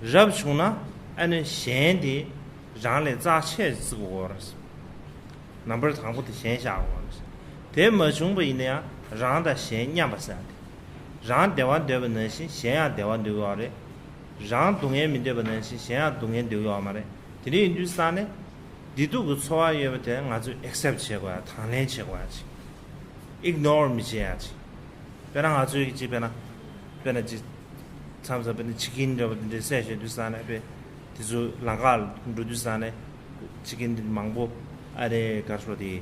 Rabshuna and Shandy Janle Zaches wars. Number Tango the Shensha wars. They Machumba in there. Ran the Shen Yamasat. Ran Dewan Devanesi, Shen Dewan Duare, Ran Dungem Devanesi, Shen Dungen Duamare. Did he do Sane? Did you go so I ever tell as to accept Chewat, Tane Chewat? Ignore me, Chiach. Benazu Chibena, Benedict, sums up in the chicken of the session to Sane, Tizu Langal, do Sane, chicken Mango, Ade Gasrodi.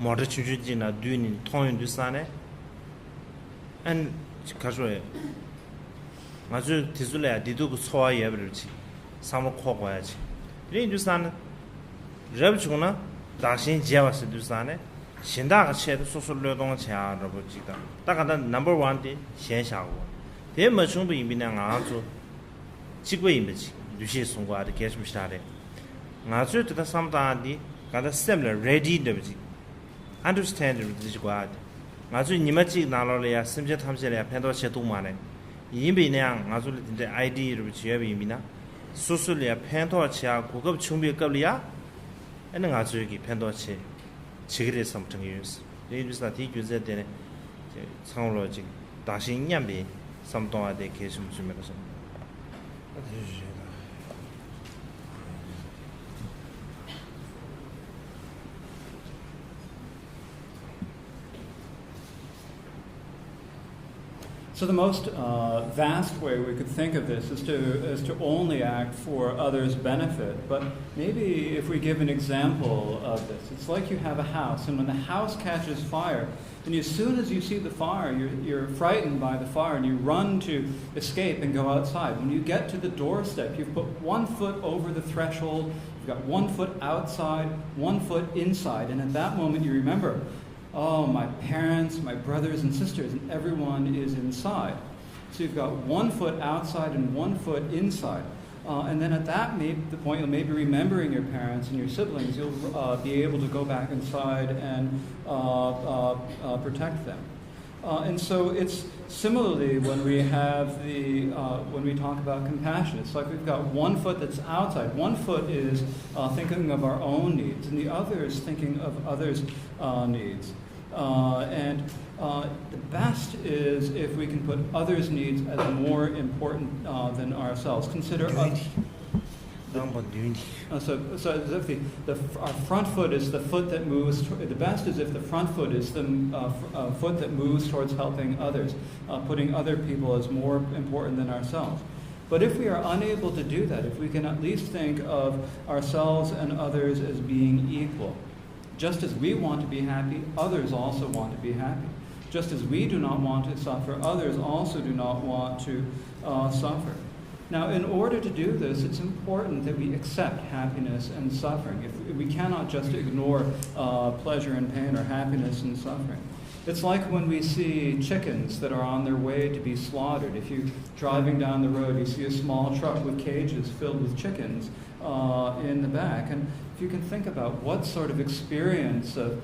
Motor Chujina doing Toyn du Sane and Casual Mazu Tizula did do soy every some coquage. Read du San Rebchuna, Dashin Javas du Sane, Shinda shed social Lodon Chia Robotita. Takada number 1 day, Shen Shao. They much won't be in an answer. Chigway image, Dushi Sungwa, the Kashmir. Nazu to the Samtadi. 가다 similar ready 되지 understand 되지 과 아주 니마지 나로래야 심지 탐지래야 팬도체 동만에 이미냥 아주 근데 아이디를 지역이미나 수술이야 팬도체야 고급 준비급이야 에는 아주 여기 팬도체 지그레 섬정이스 레이비스나 디규제 되네 상으로 지금 다시 인양비 섬동화대 계속 주면서 So the most vast way we could think of this is to only act for others' benefit. But maybe if we give an example of this, it's like you have a house, and when the house catches fire, then as soon as you see the fire, you're frightened by the fire, and you run to escape and go outside. When you get to the doorstep, you've put 1 foot over the threshold, you've got 1 foot outside, 1 foot inside, and at that moment you remember, oh, my parents, my brothers and sisters, and everyone is inside. So you've got 1 foot outside and 1 foot inside. And then at that the point, you'll maybe remembering your parents and your siblings, you'll be able to go back inside and protect them. And so it's similarly when we have when we talk about compassion, it's like we've got 1 foot that's outside. 1 foot is thinking of our own needs, and the other is thinking of others' needs. And the best is if we can put others' needs as more important than ourselves. Consider our front foot is the foot that moves. The best is if the front foot is the foot that moves towards helping others, putting other people as more important than ourselves. But if we are unable to do that, if we can at least think of ourselves and others as being equal, just as we want to be happy, others also want to be happy. Just as we do not want to suffer, others also do not want to suffer. Now, in order to do this, it's important that we accept happiness and suffering. If we cannot just ignore pleasure and pain or happiness and suffering. It's like when we see chickens that are on their way to be slaughtered. If you're driving down the road, you see a small truck with cages filled with chickens in the back. And if you can think about what sort of experience of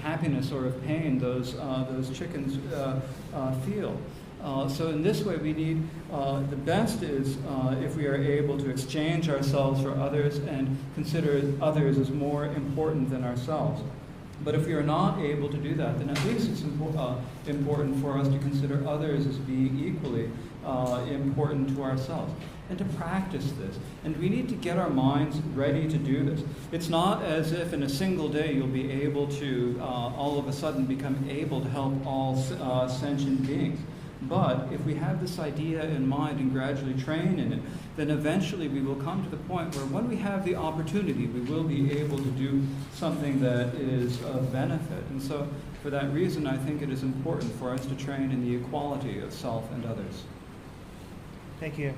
happiness or of pain those chickens feel. So in this way, we need the best is if we are able to exchange ourselves for others and consider others as more important than ourselves. But if we are not able to do that, then at least it's important for us to consider others as being equally important to ourselves, and to practice this. And we need to get our minds ready to do this. It's not as if in a single day you'll be able to all of a sudden become able to help all sentient beings. But if we have this idea in mind and gradually train in it, then eventually we will come to the point where when we have the opportunity, we will be able to do something that is of benefit. And so for that reason, I think it is important for us to train in the equality of self and others. Thank you.